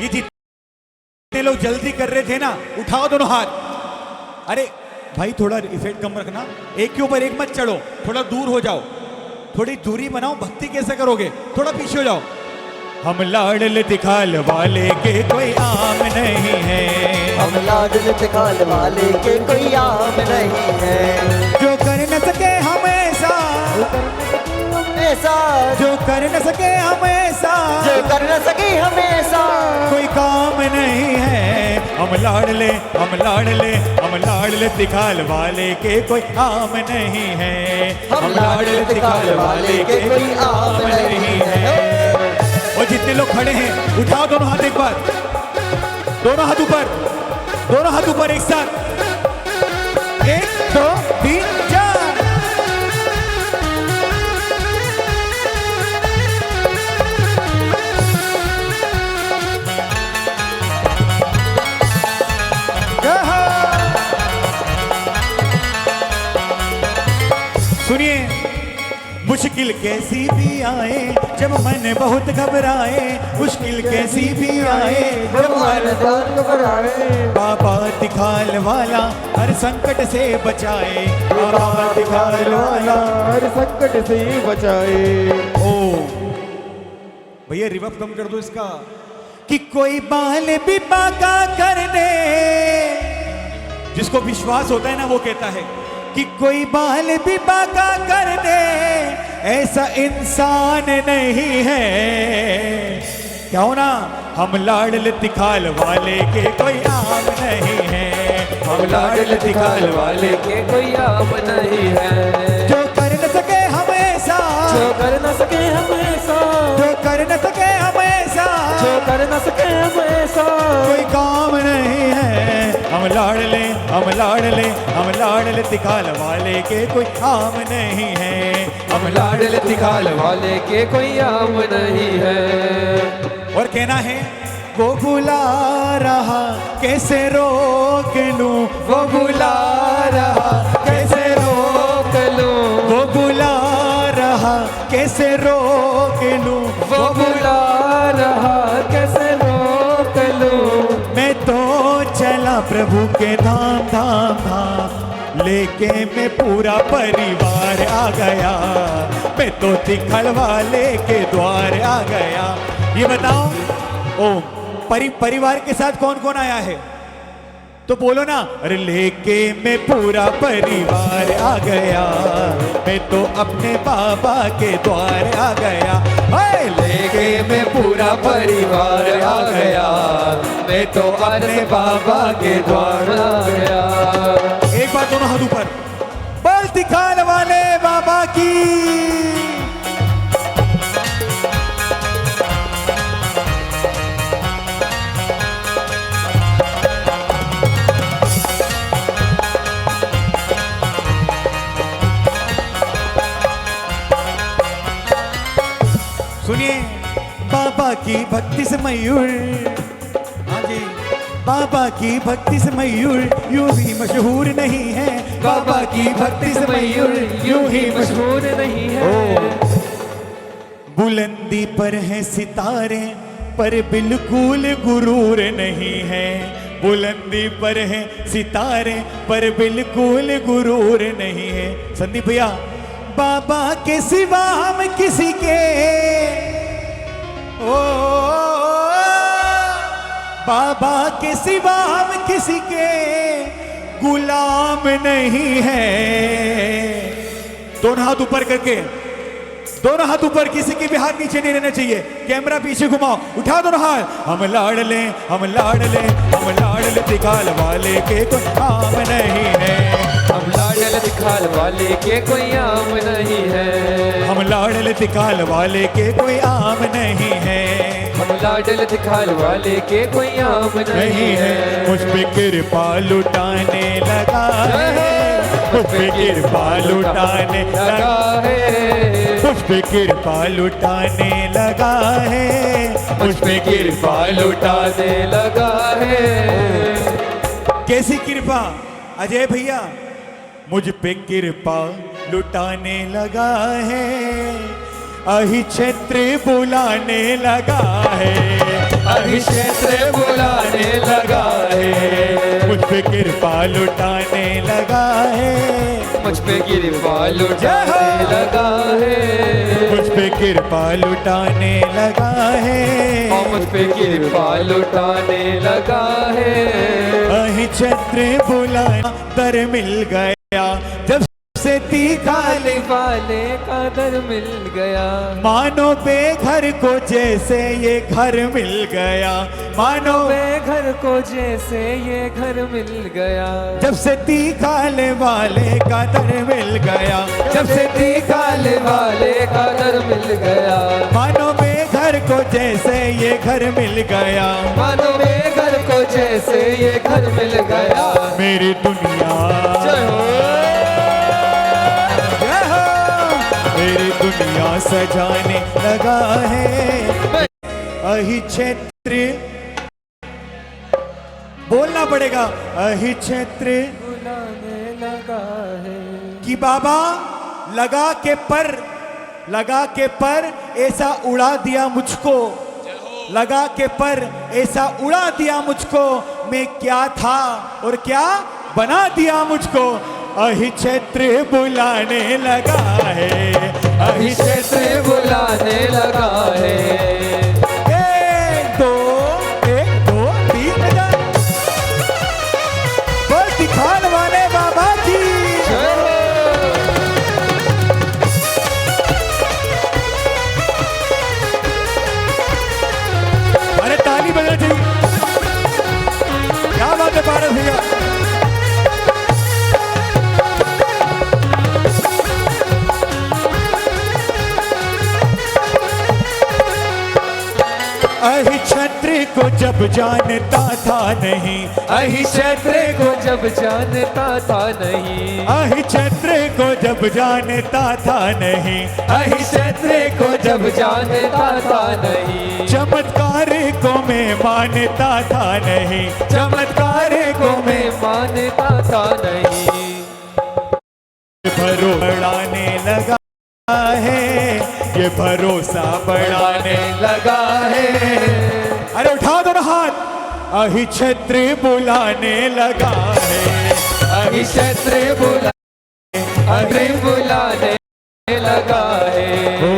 ये जितने लोग जल्दी कर रहे थे ना, उठाओ दोनों हाथ। अरे भाई थोड़ा इफेक्ट कम रखना, एक के ऊपर एक मत चढ़ो, थोड़ा दूर हो जाओ, थोड़ी दूरी बनाओ। भक्ति कैसे करोगे, थोड़ा पीछे हो जाओ। हम लाडल तिखाल वाले के कोई आम नहीं है, हम लाडल तिखाल वाले के कोई आम नहीं है। जो कर न सके हमेशा, ऐसा जो कर न सके हमेशा, जो कर न सके हमेशा, कोई काम नहीं है। हम लाडले, हम लाडले, हम लाडले तिखाल वाले के कोई आम नहीं है। हम लाडल तिखाल वाले के कोई आम नहीं है। और जितने लोग खड़े हैं उठाओ दोनों हाथ एक बार, दोनों हाथ ऊपर, दोनों हाथ ऊपर एक साथ। 1 2 3 4। सुनिए, मुश्किल कैसी भी आए जब मन बहुत घबराए, मुश्किल कैसी भी आए जब मन बहुत घबराए, बाबा तिखाल वाला हर संकट से बचाए, बाबा तिखाल वाला हर संकट से बचाए। ओ भैया रिवर्ब कम कर दो इसका। कि कोई बाल भी बाका कर दे, जिसको विश्वास होता है ना वो कहता है कि कोई बाल भी बाका कर दे, ऐसा इंसान नहीं है। क्या हो ना, हम लाडल तिखाल वाले के कोई आम नहीं है, हम लाडल तिखाल वाले के कोई आम नहीं है। जो कर न सके हमेशा, जो कर न सके हमेशा, जो कर न सके हमेशा, जो कर न सके हमेशा, कोई काम नहीं है। हम लाडले, हम लाडले, हम लाडले तिखाल वाले के कोई आम नहीं है, हम लाडल तिखाल वाले के कोई आम नहीं है। और कहना है वो बुला रहा कैसे रोक लूं, वो बुला रहा कैसे रोक लूं, वो बुला रहा कैसे रोक लूं, वो बुला रहा कैसे रोक लूं। मैं तो चला प्रभु के धाम धाम धाम, लेके मैं पूरा परिवार आ गया, मैं तो तिखाल वाले के द्वार आ गया। ये बताओ ओ परिवार के साथ कौन कौन आया है, तो बोलो ना। अरे लेके मैं पूरा परिवार आ गया, मैं तो अपने बाबा के द्वार आ गया। लेके मैं पूरा परिवार आ गया, मैं तो अपने बाबा के द्वार आ गया। एक बार दोनों हाथ ऊपर, बोल तिखाल वाले बाबा की। सुनिए, बाबा की भक्ति से मयूर, हाँ जी, बाबा की भक्ति से मयूर यूं ही मशहूर नहीं है, बाबा की भक्ति से मयूर यूं ही मशहूर नहीं है। बुलंदी पर है सितारे पर बिल्कुल गुरूर नहीं है, बुलंदी पर है सितारे पर बिल्कुल गुरूर नहीं है। संदीप भैया, बाबा के सिवा हम किसी के, ओ बाबा के सिवा हम किसी के गुलाम नहीं है। दोनों हाथ ऊपर करके, दोनों हाथ ऊपर, किसी के भी हाथ नीचे नहीं रहना चाहिए। कैमरा पीछे घुमाओ, उठा दोनों हाथ। हम लाडले, हम लाडले, हम लाडले तिखाल वाले के कोई आम नहीं है, हम लाडल तिखाल वाले के कोई आम नहीं है। हम लाडले तिखाल वाले के कोई आम नहीं है, हम लाडल तिखाल वाले के कोई आम नहीं है। मुझ पे कृपा लुटाने लगा है, मुझ पे कृपा लुटाने लगा है, मुझ पे कृपा लुटाने लगा है, मुझ पे कृपा लुटाने लगा है। कैसी कृपा अजय भैया? मुझ पे कृपा लुटाने लगा है, अहि क्षेत्र बुलाने लगा है, अहि क्षेत्र कृपा लुटाने लगा है, मुझ पे कृपा लुटाने लगा है, मुझ पे कृपा लुटाने लगा है, और मुझ पे कृपा लुटाने लगा है। अहि छत्र बुलाया दर मिल गया, जब से तीखा वाले का दर मिल गया। मानो बेघर को जैसे ये घर मिल गया, मानो बेघर को जैसे ये घर मिल गया। जब से तीखाले वाले का दर मिल गया, जब से तीखाले वाले का दर मिल गया। मानो बेघर को जैसे ये घर मिल गया, मानो बेघर को जैसे ये घर मिल गया। मेरी दुनिया जय हो, मेरी दुनिया सजाने लगा है। अहि क्षेत्र बोलना पड़ेगा, अहि क्षेत्र बुलाने लगा है। कि बाबा लगा के पर ऐसा उड़ा दिया मुझको, लगा के पर ऐसा उड़ा दिया मुझको, मैं क्या था और क्या बना दिया मुझको। अहि क्षेत्र बुलाने लगा है, अहि क्षेत्र बुलाने लगा है। एक दो तीन बोल दिखाने वाले बाबा की। अरे ताली बजना चाहिए, क्या बात है पारस भैया। अहि छत्र को जब जानता था नहीं, अहि क्षेत्र को जब जानता था नहीं। अहि छत्र को जब जानता था नहीं, अहि क्षेत्र को जब जानता था नहीं। चमत्कार को मैं मानता था नहीं, चमत्कार को मैं मानता था नहीं। भरोसा बढ़ाने लगा है, ये भरोसा बढ़ाने लगा है। अरे उठा दो ना हाथ। अहि छत्र बुलाने लगा है, अहि क्षेत्र बुलाने लगा है। ओ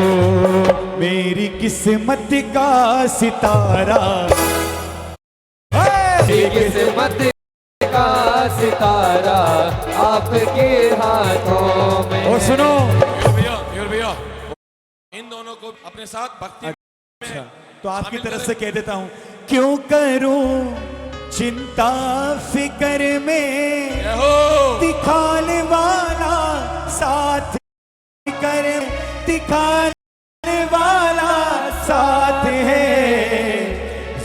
मेरी किस्मत का सितारा, किस्मत का सितारा आपके हाथों में। और सुनो भैया इन दोनों को अपने साथ भक्ति अच्छा, तो आपकी तरफ से कह देता हूं, क्यों करूं चिंता फिकर में, दिखाने वाला साथ करे, दिखाने वाला साथ है।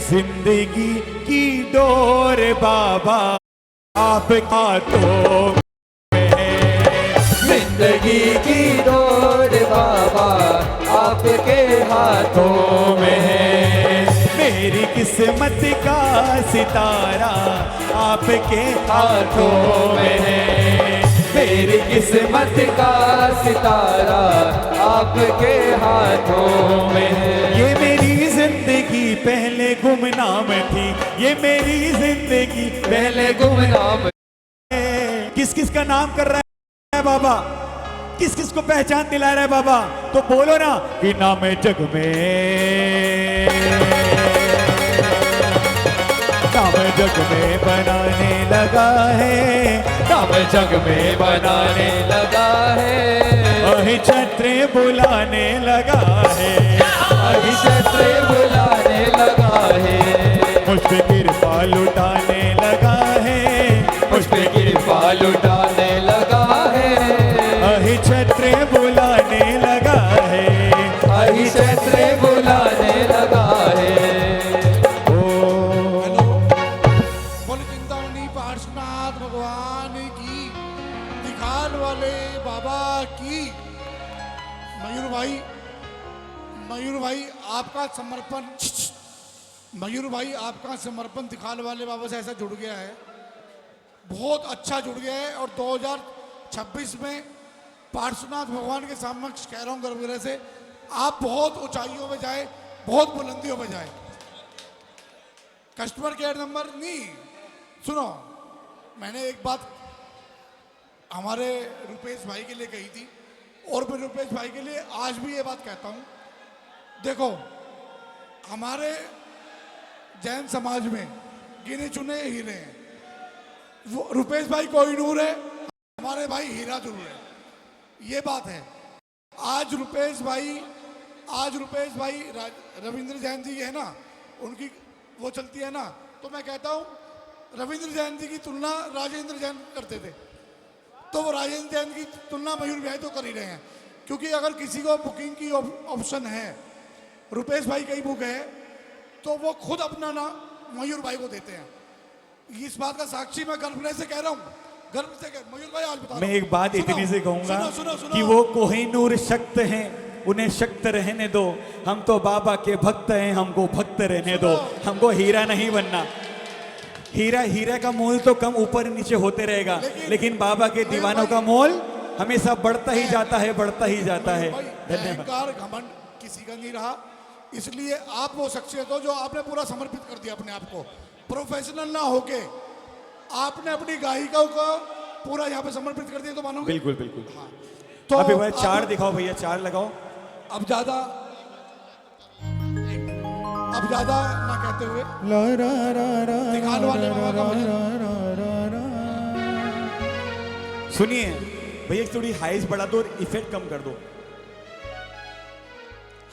जिंदगी की डोर बाबा आप हाथों में है, जिंदगी की डोर बाबा आपके हाथों में है। मेरी किस्मत का सितारा आपके हाथों में है, मेरी किस्मत का सितारा आपके हाथों में है। ये मेरी जिंदगी पहले गुमनाम थी, ये मेरी जिंदगी पहले गुमनाम। किस किस का नाम कर रहा है बाबा, किस किस को पहचान दिला रहा है बाबा, तो बोलो ना कि नाम जग में, नाम जग में बनाने लगा है, नाम जग में बनाने लगा है। अहि छत्र बुलाने लगा है, अहि क्षेत्र बुलाने लगा है। मुझ पे कृपा लुटाने लगा है, मुझ पे कृपा लुटाने लगा है। अहि छत्र बुलाने लगा है, अहि क्षेत्र बुलाने लगा है। बोल चिंतामणि पार्श्वनाथ भगवान की, दिखाल वाले बाबा की। मयूर भाई आपका समर्पण, मयूर भाई आपका समर्पण दिखाल वाले बाबा से ऐसा जुड़ गया है, बहुत अच्छा जुड़ गया है। और 2026 में पार्श्वनाथ भगवान के सामने कह रहा हूँ गर्भगृह से, आप बहुत ऊंचाइयों में जाए, बहुत बुलंदियों में जाए। कस्टमर केयर नंबर नहीं सुनो, मैंने एक बात हमारे रुपेश भाई के लिए कही थी और मैं रुपेश भाई के लिए आज भी ये बात कहता हूँ। देखो, हमारे जैन समाज में गिने चुने हीरे हैं। वो रुपेश भाई कोहिनूर है, हमारे भाई हीरा जरूर है, ये बात है। आज रुपेश भाई रविंद्र जैन जी है ना, उनकी वो चलती है ना, तो मैं कहता हूँ रविंद्र जैन जी की तुलना राजेंद्र जैन करते थे, तो वो राजेंद्र जैन की तुलना मयूर भाई तो कर ही रहे हैं। क्योंकि अगर किसी को बुकिंग की ऑप्शन है, रुपेश भाई कहीं बुक है, तो वो खुद अपना नाम मयूर भाई को देते हैं। इस बात का साक्षी मैं गर्व से कह रहा हूँ, गर्व से कह। मयूर भाई आज बता, मैं एक बात इतनी से कहूंगा सुनो, कि वो कोहिनूर शक्त हैं, उन्हें शक्त रहने दो। हम तो बाबा के भक्त हैं, हमको भक्त रहने दो, हमको हीरा नहीं बनना। हीरा का मोल तो कम ऊपर नीचे होते रहेगा, लेकिन बाबा के दीवानों का मोल हमेशा बढ़ता ही जाता है, बढ़ता ही जाता है। धन्यवाद। अहंकार घमंड किसी का नहीं रहा, इसलिए आप वो शख्सियत हो जो आपने पूरा समर्पित कर दिया अपने आप को। प्रोफेशनल ना होके आपने अपनी गायिका को पूरा यहाँ पे समर्पित कर दिया, तो मानोगे? बिल्कुल बिल्कुल। हाँ। तो अब एक बार चार दिखाओ भैया, चार लगाओ। अब ज्यादा ना कहते हुए दिखाने वाले बाबा का भजन। सुनिए भैया, थोड़ी हाइज बढ़ा दो और इफेक्ट कम कर दो।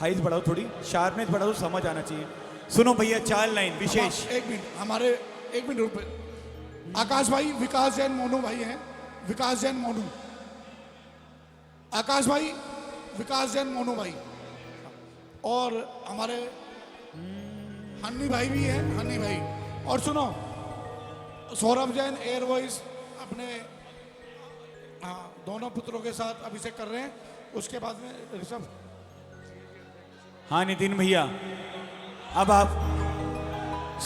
हाइज बढ़ाओ, थोड़ी शार्पनेस बढ़ा दो, समझ आना चाहिए। सुनो भैया, 4 लाइन विशेष। एक मिनट, हमारे 1 मिनट रुपए। आकाश भाई विकास जैन मोनू भाई हैं, विकास जैन मोनू, आकाश भाई विकास जैन मोनू भाई, और हमारे हन्नी भाई भी हैं, हन्नी भाई। और सुनो, सौरभ जैन एयर वॉइस अपने दोनों पुत्रों के साथ अभिषेक कर रहे हैं। उसके बाद में ऋषभ। हाँ नितिन भैया, अब आप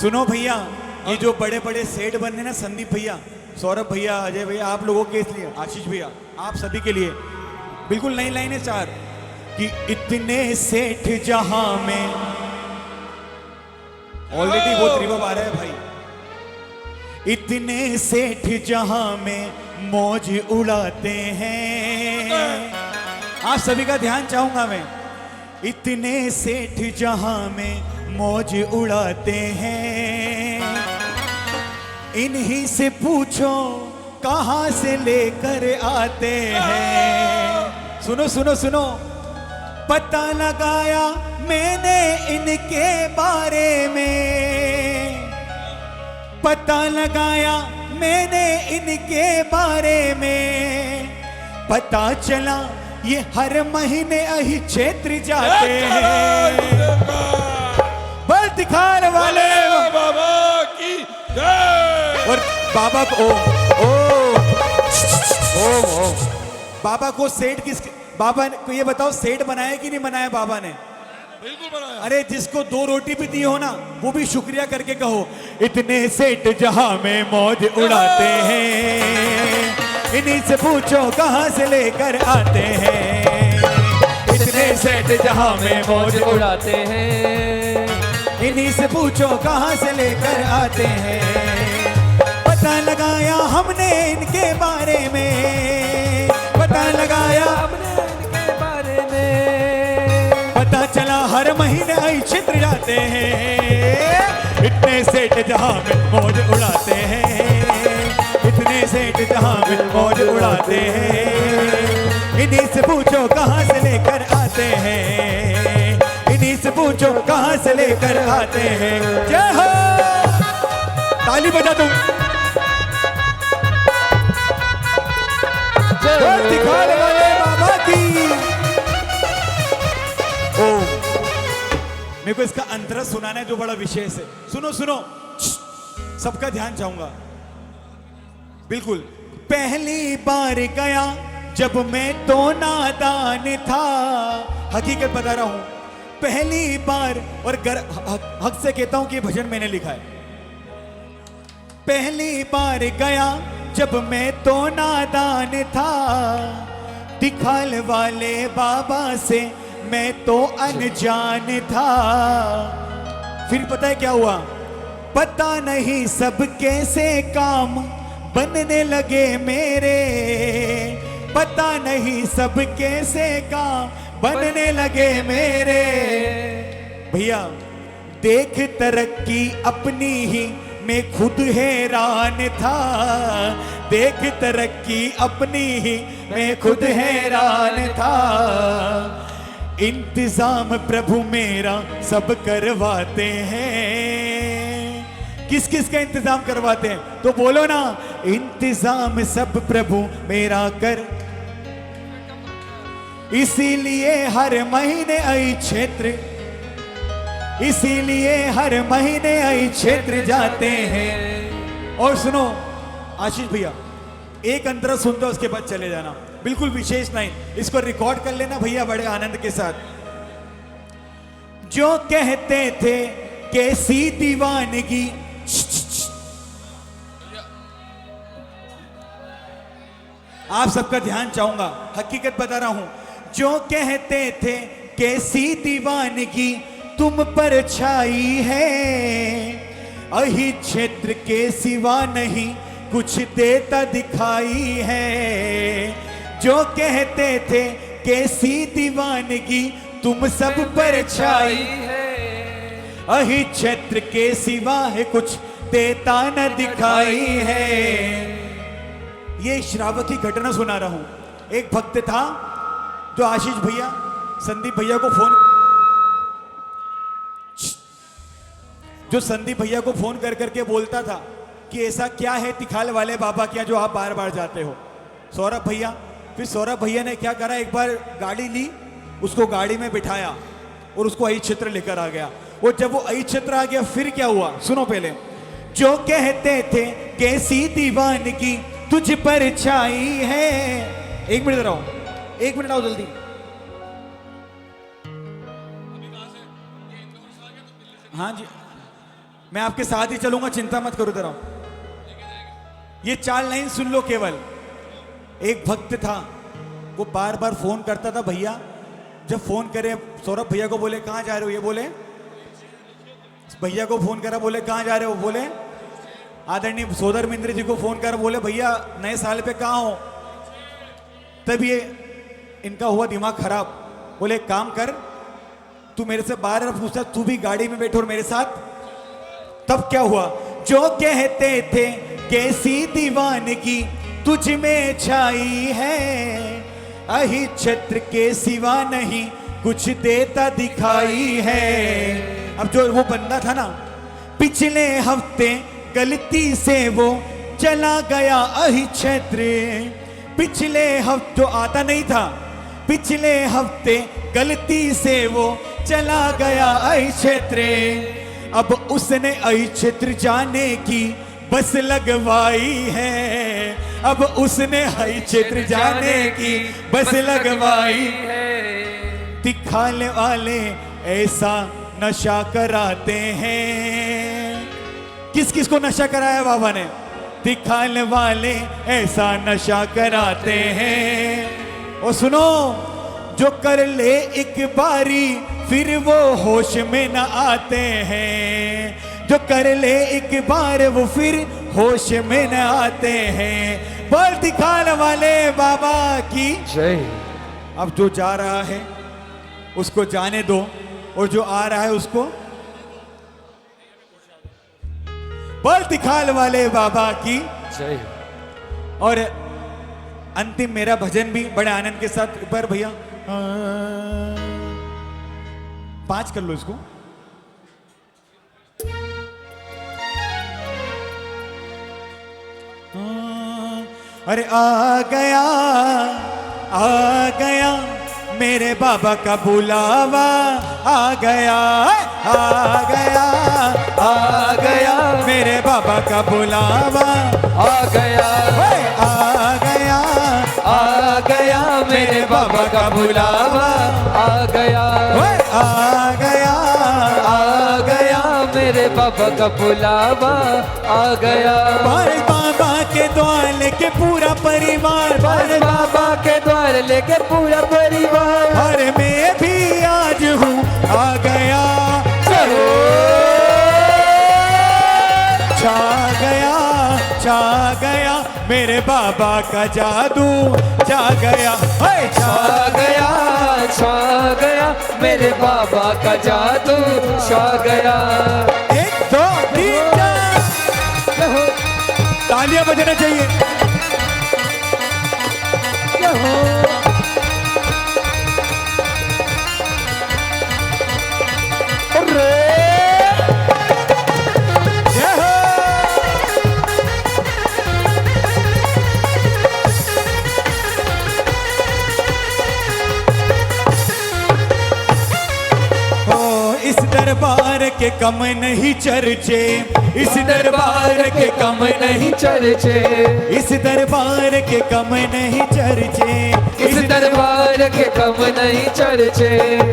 सुनो भैया, ये जो बड़े बड़े सेट बन रहे ना, संदीप भैया, सौरभ भैया, अजय भैया, आप लोगों के लिए, आशीष भैया, आप सभी के लिए बिल्कुल नई लाइनें 4 कि इतने सेठ जहां में, ऑलरेडी वो रिवर्ब आ रहा है भाई। इतने सेठ जहां में मौज उड़ाते हैं, आप सभी का ध्यान चाहूंगा मैं। इतने सेठ जहां में मौज उड़ाते हैं, इन्हीं से पूछो कहां से लेकर आते हैं। सुनो सुनो सुनो, पता लगाया मैंने इनके बारे में, पता लगाया मैंने इनके बारे में, पता चला ये हर महीने अही क्षेत्र जाते हैं। बल दिखाने वाले बाबा की जय। और बाबा को ओ बाबा को सेठ बाबा को ये बताओ, सेठ बनाया कि नहीं बनाया बाबा ने? बिल्कुल बनाया। अरे जिसको 2 रोटी भी दी हो ना, वो भी शुक्रिया करके कहो। इतने सेठ जहां में मौज उड़ाते हैं, इन्हीं से पूछो कहां से लेकर आते हैं। इतने सेठ जहां में मौज उड़ाते हैं, इन्हीं से पूछो कहां से लेकर आते हैं। पता लगाया हमने इनके बारे में, पता लगाया हमने इनके बारे में, पता चला हर महीने आई छित्र जाते हैं। इतने सेठ जहां में मौज उड़ाते हैं, इतने सेठ जहां में मौज उड़ाते हैं। इन्हीं से पूछो कहां से लेकर आते हैं, इन्हीं से पूछो कहां से लेकर आते हैं। जय हो, ताली बजा दूं। दिखाने वाले बाबा की। ओ मेरे को इसका अंतरा सुनाना है जो बड़ा विशेष है। सुनो सुनो, सबका ध्यान चाहूंगा बिल्कुल। पहली बार गया जब मैं तो नादान था, हकीकत बता रहा हूं, पहली बार, और हक से कहता हूं कि भजन मैंने लिखा है। पहली बार गया जब मैं तो नादान था, दिखाल वाले बाबा से मैं तो अनजान था। फिर पता है क्या हुआ? पता नहीं सब कैसे काम बनने लगे मेरे, पता नहीं सब कैसे काम बनने लगे मेरे। भैया देख तरक्की अपनी ही मैं खुद हैरान था, देख तरक्की अपनी ही मैं खुद हैरान था। इंतजाम प्रभु मेरा सब करवाते हैं। किस किस का इंतजाम करवाते हैं तो बोलो ना, इंतजाम सब प्रभु मेरा कर। इसीलिए हर महीने आई क्षेत्र, इसीलिए हर महीने आई क्षेत्र जाते हैं। और सुनो आशीष भैया, एक अंतरा सुन दो उसके बाद चले जाना, बिल्कुल विशेष नहीं, इसको रिकॉर्ड कर लेना भैया बड़े आनंद के साथ। जो कहते थे कैसी दीवानगी, आप सबका ध्यान चाहूंगा, हकीकत बता रहा हूं। जो कहते थे कैसी दीवानगी तुम पर छाई है, अही क्षेत्र के सिवा नहीं कुछ देता दिखाई है। जो कहते थे कैसी दीवानगी तुम सब पर छाई है, अही क्षेत्र के सिवा है कुछ देता न दिखाई है। ये श्रावक की घटना सुना रहा हूं। एक भक्त था जो आशीष भैया संदीप भैया को फोन कर करके बोलता था कि ऐसा क्या है तिखाल वाले बाबा क्या जो आप बार बार जाते हो। सौरभ भैया, फिर सौरभ भैया ने क्या करा, एक बार गाड़ी ली, उसको गाड़ी में बिठाया और उसको अई क्षेत्र लेकर आ गया। और जब वो अई क्षेत्र आ गया फिर क्या हुआ सुनो पहले। जो कहते थे कैसी दीवानगी तुझ पर छाई है, एक मिनट रहो, एक मिनट आओ जल्दी। हाँ जी, मैं आपके साथ ही चलूंगा, चिंता मत करो। इधर ये 4 लाइन सुन लो केवल। एक भक्त था, वो बार बार फोन करता था भैया। जब फोन करे सौरभ भैया को, बोले कहाँ जा रहे हो, ये बोले भैया को फोन करा, बोले कहाँ जा रहे हो, बोले आदरणीय सोदर मिंद्र जी को फोन कर, बोले भैया नए साल पे कहाँ हो। तब ये इनका हुआ दिमाग खराब, बोले काम कर, तू मेरे से बार बार पूछता, तू भी गाड़ी में बैठो और मेरे साथ। तब क्या हुआ, जो कहते थे कैसी दीवानगी तुझ में छाई है, अही क्षेत्र के सिवा नहीं कुछ देता दिखाई है। अब जो वो बंदा था ना, पिछले हफ्ते गलती से वो चला गया अही क्षेत्र। पिछले हफ्ते जो आता नहीं था, पिछले हफ्ते गलती से वो चला गया अही क्षेत्र। अब उसने अही क्षेत्र जाने की बस लगवाई है, अब उसने अही क्षेत्र जाने की बस लगवाई है। दिखाने वाले ऐसा नशा कराते हैं। किस किस को नशा कराया बाबा ने, दिखाने वाले ऐसा नशा कराते हैं। और सुनो, जो कर ले एक बारी फिर वो होश में न आते हैं, जो कर ले एक बार वो फिर होश में न आते हैं। बोल दिखाने वाले बाबा की जय। अब जो जा रहा है उसको जाने दो, और जो आ रहा है उसको बोल दिखाल वाले बाबा की जय। और अंतिम मेरा भजन भी बड़े आनंद के साथ पर भैया 5 कर लो इसको। अरे आ गया मेरे बाबा का बुलावा, आ गया मेरे बाबा का बुलावा, आ गया मेरे बाबा का बुलावा, आ गया मेरे बाबा का बुलावा, आ गया। बाबा के द्वार लेके पूरा परिवार, बाबा के द्वार लेके पूरा परिवार, और मैं भी आज हूँ आ गया, छा गया छा गया मेरे बाबा का जादू छा गया, छा गया मेरे बाबा का जादू छा गया। 1 2 3 4 तालियां बजाना चाहिए। इस दरबार के कम नहीं चर्चे, इस दरबार के कम नहीं चर्चे, इस दरबार के कम नहीं चर्चे, इस दरबार के कम नहीं चर्चे।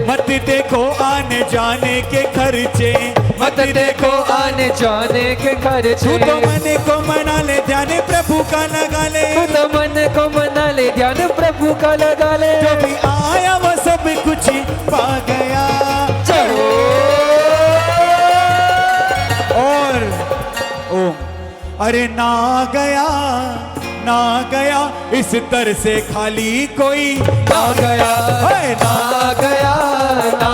मत देखो आने जाने के खर्चे, मत देखो आने जाने के खर्चे। तू तो मन को मना ले ध्यान प्रभु का लगा ले, तू तो मन को मना ले ध्यान प्रभु का लगा ले। जो भी आया वो सब कुछ पा गया। और ओ अरे ना गया इस तर से खाली कोई ना गया, ना गया ना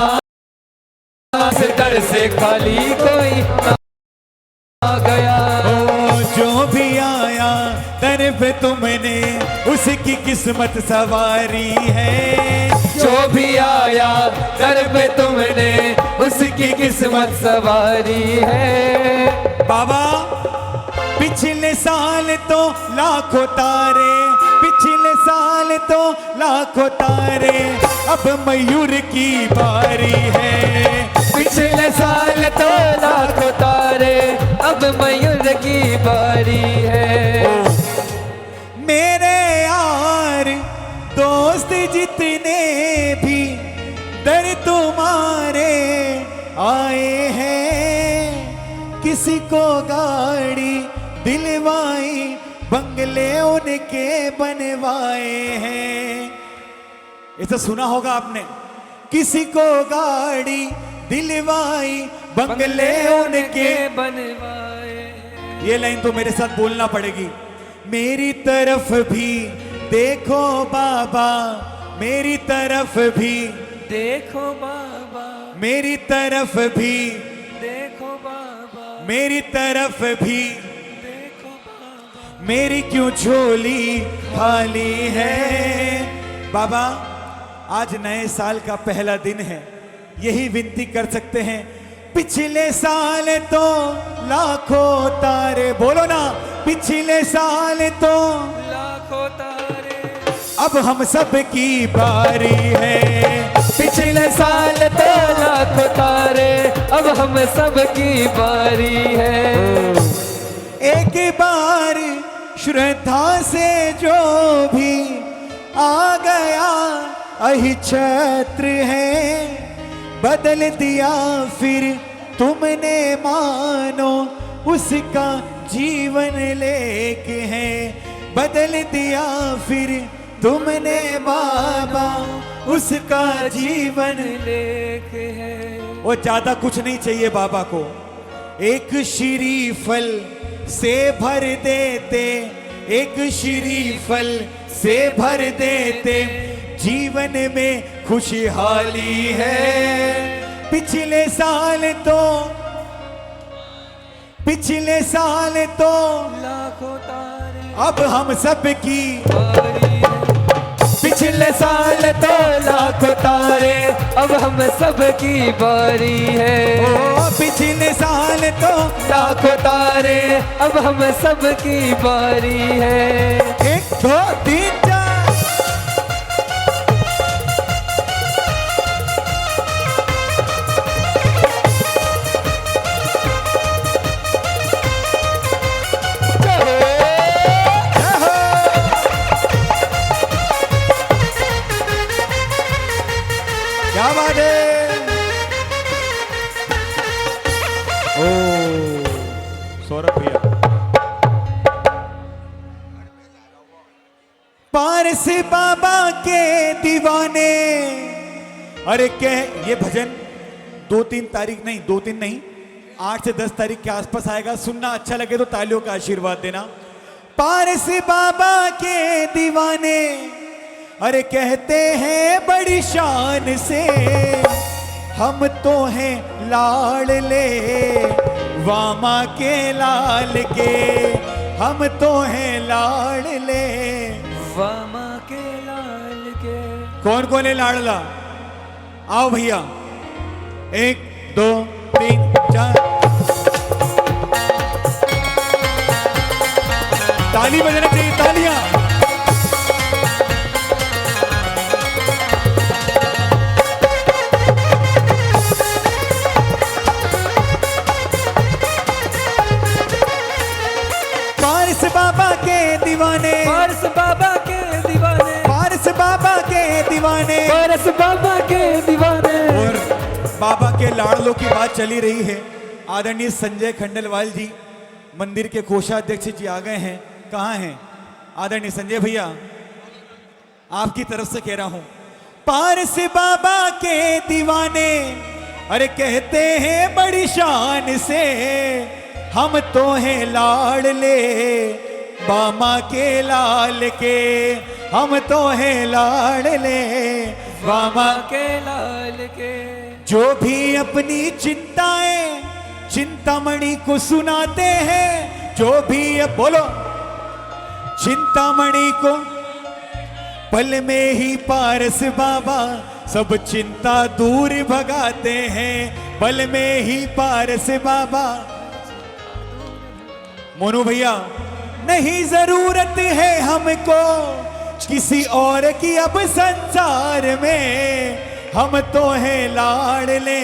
इस तर से खाली कोई ना गया। ओ जो भी आया दर पे तुमने उसकी किस्मत सवारी है, जो भी आया दर पे तुमने उसकी किस्मत सवारी है। बाबा पिछले साल तो लाखों तारे, पिछले साल तो लाखों तारे, अब मयूर की बारी है। पिछले साल तो लाखों तारे, अब मयूर की बारी है। मेरे यार दोस्त जितने भी दर तुम्हारे आए हैं, किसी को गाड़ी दिलवाई बंगले उनके बनवाए हैं। ऐसा सुना होगा आपने, किसी को गाड़ी दिलवाई बंगले उनके बनवाए। ये लाइन तो मेरे साथ बोलना पड़ेगी। मेरी तरफ भी देखो बाबा, मेरी तरफ भी देखो बाबा, मेरी तरफ भी देखो बाबा, मेरी तरफ भी देखो बाबा। मेरी क्यों झोली खाली है। बाबा आज नए साल का पहला दिन है, यही विनती कर सकते हैं। पिछले साल तो लाखों तारे, बोलो ना, पिछले साल तो लाखों तारे, अब हम सब की बारी है। पिछले साल तो लाखों तारे, अब हम सब की बारी है। एक बार श्रद्धा से जो भी आ गया अहि छत्र है, बदल दिया फिर तुमने मानो उसका जीवन लेके है, बदल दिया फिर तुमने बाबा उसका जीवन लेके है। वो ज्यादा कुछ नहीं चाहिए बाबा को, एक श्रीफल से भर देते, एक श्रीफल से भर देते, जीवन में खुशहाली है। पिछले साल तो लाखों तारे, अब हम सब की बारी है। पिछले साल तो लाखों तारे, अब हम सब की बारी है। ओ पिछले साल तो लाखों तारे, अब हम सब की बारी है। 1 2 3 4 क्या बात है। ओ सौरभ भैया, पारस बाबा के दीवाने, अरे कह ये भजन 2-3 तारीख नहीं, 2-3 नहीं, 8 से 10 तारीख के आसपास आएगा। सुनना अच्छा लगे तो तालियों का आशीर्वाद देना। पारस बाबा के दीवाने अरे कहते हैं बड़ी शान से, हम तो हैं लाडले वामा के लाल के, हम तो हैं लाडले वामा के लाल के। कौन कौन है लाडला? आओ भैया, 1 2 3 4 ताली बजाना चाहिए, तालियां। पारस बाबा के दीवाने, पारस बाबा के दीवाने, पारस बाबा के दीवाने, पारस बाबा के दीवाने। और बाबा के लाडलों की बात चली रही है। आदरणीय संजय खंडेलवाल जी मंदिर के कोषाध्यक्ष जी आ गए हैं। कहाँ हैं आदरणीय संजय भैया? आपकी तरफ से कह रहा हूं, पारस बाबा के दीवाने अरे कहते हैं बड़ी शान से, हम तो हैं लाडले बामा के लाल के, हम तो हैं लाडले बामा के लाल के। जो भी अपनी चिंताएं चिंतामणि को सुनाते हैं, जो भी बोलो चिंतामणि को, पल में ही पारस बाबा सब चिंता दूर भगाते हैं, पल में ही पारस बाबा। मोनू भैया, नहीं जरूरत है हमको किसी और की अब संसार में, हम तो हैं लाडले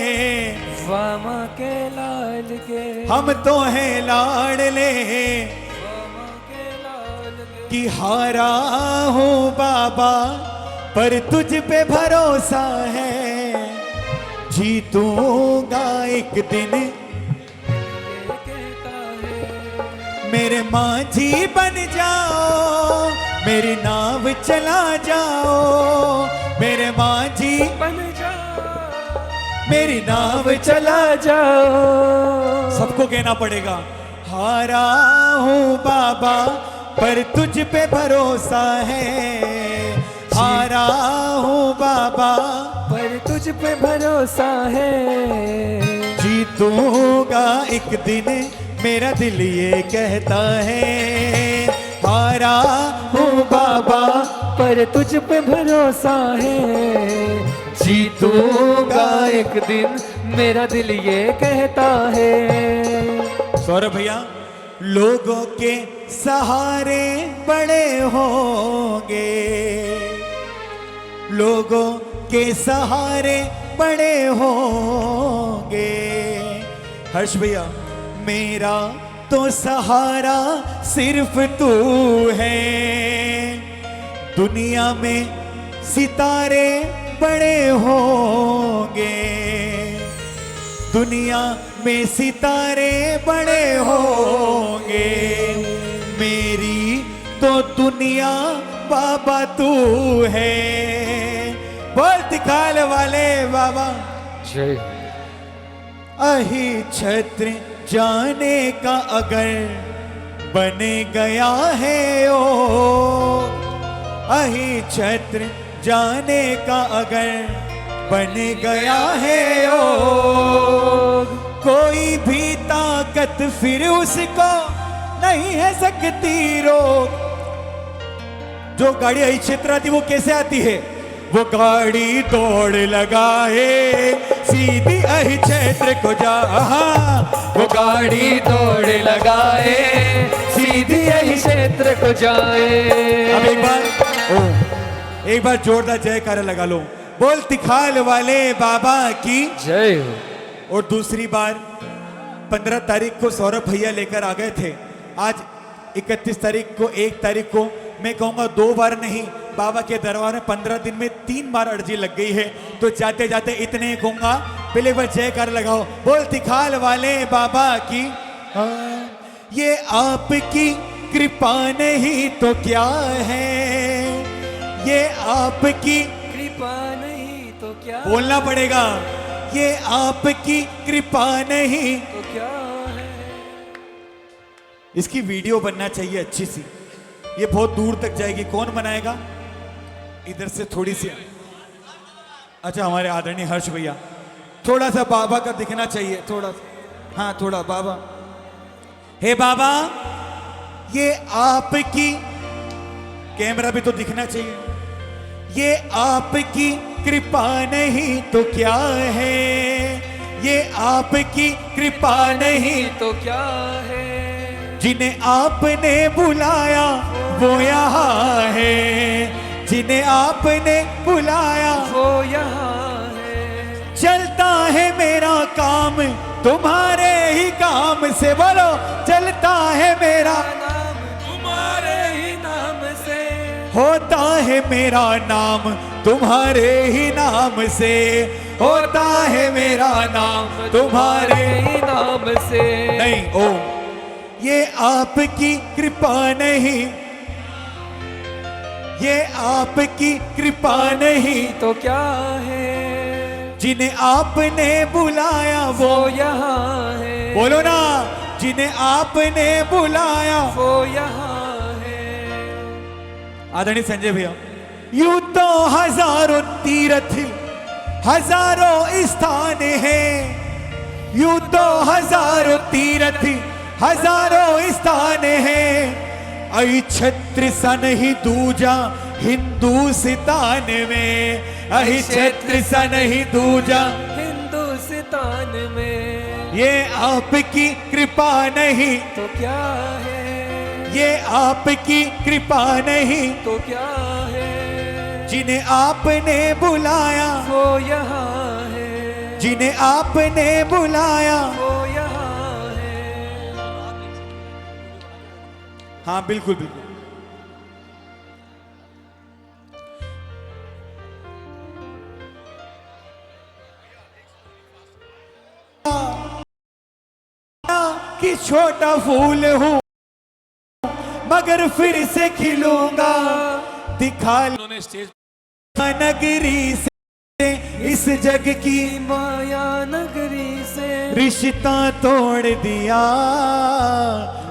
वामा के लाल के, हम तो हैं लाडले वामा के लाल के। कि हारा हूँ बाबा पर तुझ पे भरोसा है, जीतूंगा एक दिन मेरे माझी बन जाओ, मेरी नाव चला जाओ, मेरे माझी बन जाओ, मेरी नाव चला जाओ। सबको कहना पड़ेगा, हारा हूँ बाबा पर तुझ पे भरोसा है, हारा हूँ बाबा पर तुझ पे भरोसा है, जीतूंगा एक दिन मेरा दिल ये कहता है, हारा हूँ बाबा पर तुझ पे भरोसा है, जीतूंगा एक दिन मेरा दिल ये कहता है। सौरभ भैया, लोगों के सहारे बड़े होंगे, लोगों के सहारे बड़े होंगे। हर्ष भैया, मेरा तो सहारा सिर्फ तू है, दुनिया में सितारे बड़े होंगे, दुनिया में सितारे बड़े होंगे, मेरी तो दुनिया बाबा तू है। बोल दिखाल वाले बाबा जय। अही छत्र जाने का अगर बन गया है ओ, अही छत्र जाने का अगर बन गया है ओ, कोई भी ताकत फिर उसको नहीं है सकती रोक। जो गाड़ी अही क्षेत्र आती वो कैसे आती है? वो गाड़ी दौड़ लगाए सीधी अही क्षेत्र को जा, वो गाड़ी दौड़ लगाए सीधी यही क्षेत्र को जाए। अब एक बार जोरदार जयकारा लगा लो, बोल तिखाल वाले बाबा की जय हो। और दूसरी बार 15 तारीख को सौरभ भैया लेकर आ गए थे, आज 31 तारीख को 1 तारीख को मैं कहूँगा 2 बार नहीं, बाबा के दरबार में 15 दिन में 3 बार अर्जी लग गई है। तो जाते जाते इतने ही कहूँगा, पहले एक बार जयकार लगाओ, बोल तिखाल वाले बाबा की। ये आपकी कृपा नहीं तो क्या है, ये आपकी कृपा नहीं तो क्या, बोलना पड़ेगा, ये आपकी कृपा नहीं तो क्या है। इसकी वीडियो बनना चाहिए अच्छी सी, ये बहुत दूर तक जाएगी। कौन बनाएगा? इधर से थोड़ी सी, अच्छा हमारे आदरणीय हर्ष भैया, थोड़ा सा बाबा का दिखना चाहिए, थोड़ा सा, हाँ थोड़ा बाबा। हे बाबा, ये आपकी, कैमरा भी तो दिखना चाहिए, ये आपकी कृपा नहीं तो क्या है, ये आपकी कृपा नहीं तो क्या है, जिन्हें आपने बुलाया वो यहाँ है, जिन्हें आपने बुलाया वो यहाँ है। चलता है मेरा काम तुम्हारे ही काम से, बोलो चलता है मेरा नाम तुम्हारे ही नाम से, होता है मेरा नाम तुम्हारे ही नाम से, होता है मेरा नाम तुम्हारे ही नाम से। नहीं ओम, ये आपकी कृपा नहीं, ये आपकी कृपा नहीं तो क्या है, जिन्हें आपने बुलाया वो वो यहाँ है, बोलो ना, जिन्हें आपने बुलाया वो यहाँ है। आदरणीय संजय भैया, यूं तो हजारों तीर्थ हजारों स्थान है, यूं तो हजारों तीर्थ हजारों स्थान है, ऐ छत्र सा नहीं दूजा हिंदुस्तान में, ऐ छत्र सा नहीं दूजा हिंदुस्तान में। ये आपकी कृपा नहीं तो क्या है, ये आपकी कृपा नहीं, तो क्या है, जिन्हें आपने बुलाया वो यहाँ है, जिन्हें आपने बुलाया। वो यहाँ है। हाँ बिल्कुल बिल्कुल। कि छोटा फूल हूँ मगर फिर से खिलूंगा, दिखा उन्होंने स्टेज नगरी से इस जग की माया नगरी से रिश्ता तोड़ दिया,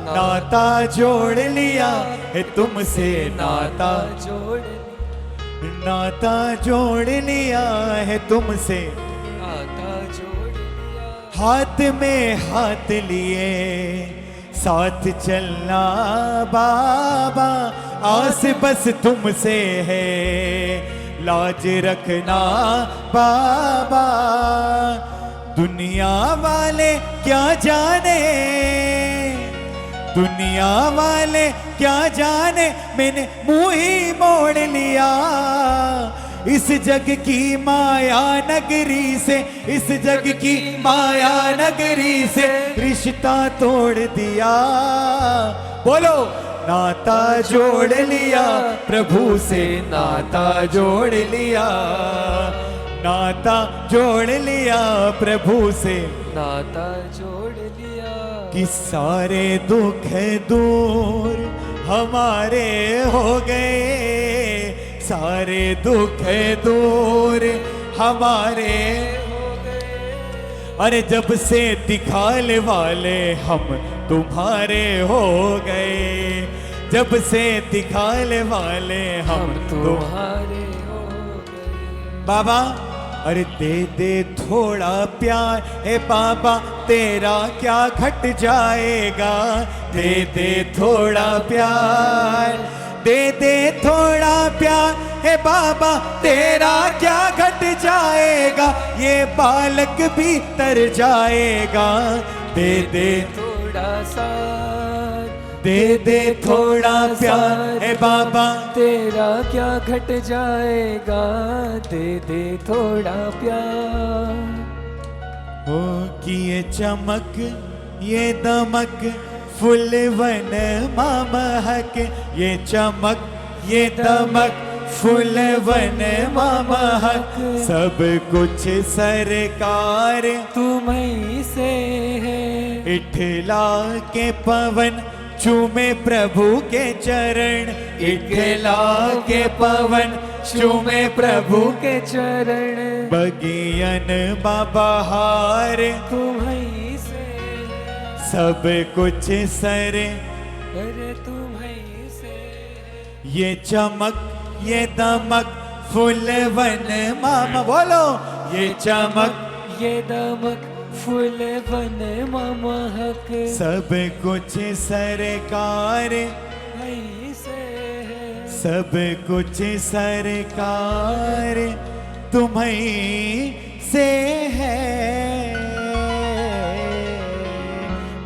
नाता जोड़ लिया है तुमसे, नाता जोड़, नाता जोड़ लिया है तुमसे, नाता जोड़ लिया। हाथ में हाथ लिए साथ चलना बाबा, आस बस तुमसे है, लाज रखना बाबा। दुनिया वाले क्या जाने, दुनिया वाले क्या जाने, मैंने मुंह ही मोड़ लिया इस जग की माया नगरी से, इस जग की माया नगरी से रिश्ता तोड़ दिया। बोलो नाता जोड़ लिया प्रभु से, नाता जोड़ लिया, नाता जोड़ लिया प्रभु से, नाता जोड़ लिया। कि सारे दुख दूर हमारे हो गए, सारे दुख दूर हमारे हो गए। अरे जब से दिखाने वाले हम तुम्हारे हो गए, जब से दिखाने वाले हम तुम्हारे हो गए। बाबा अरे दे दे थोड़ा प्यार, हे बाबा तेरा क्या घट जाएगा, दे दे थोड़ा प्यार, दे दे थोड़ा प्यार, हे बाबा तेरा क्या घट जाएगा, ये बालक भी तर जाएगा, दे दे थोड़ा सा, दे दे थोड़ा प्यार, हे बाबा तेरा क्या घट जाएगा, दे दे थोड़ा प्यार। हो कि ये चमक ये दमक फुलवन महक, ये चमक ये दमक फुलवन महक, सब कुछ सरकार तुम्हीं से है, इठला के पवन चूमे प्रभु के चरण, इठला के पवन चूमे प्रभु के चरण, बगियन बहार, तुम्हीं से सब कुछ सरे अरे तुम्हें से ये चमक ये दमक फूलवन मामा बोलो ये चमक ये दमक फूल बन महक सब कुछ सरकार ऐसे है। सब कुछ सरकार तुम्हीं से है।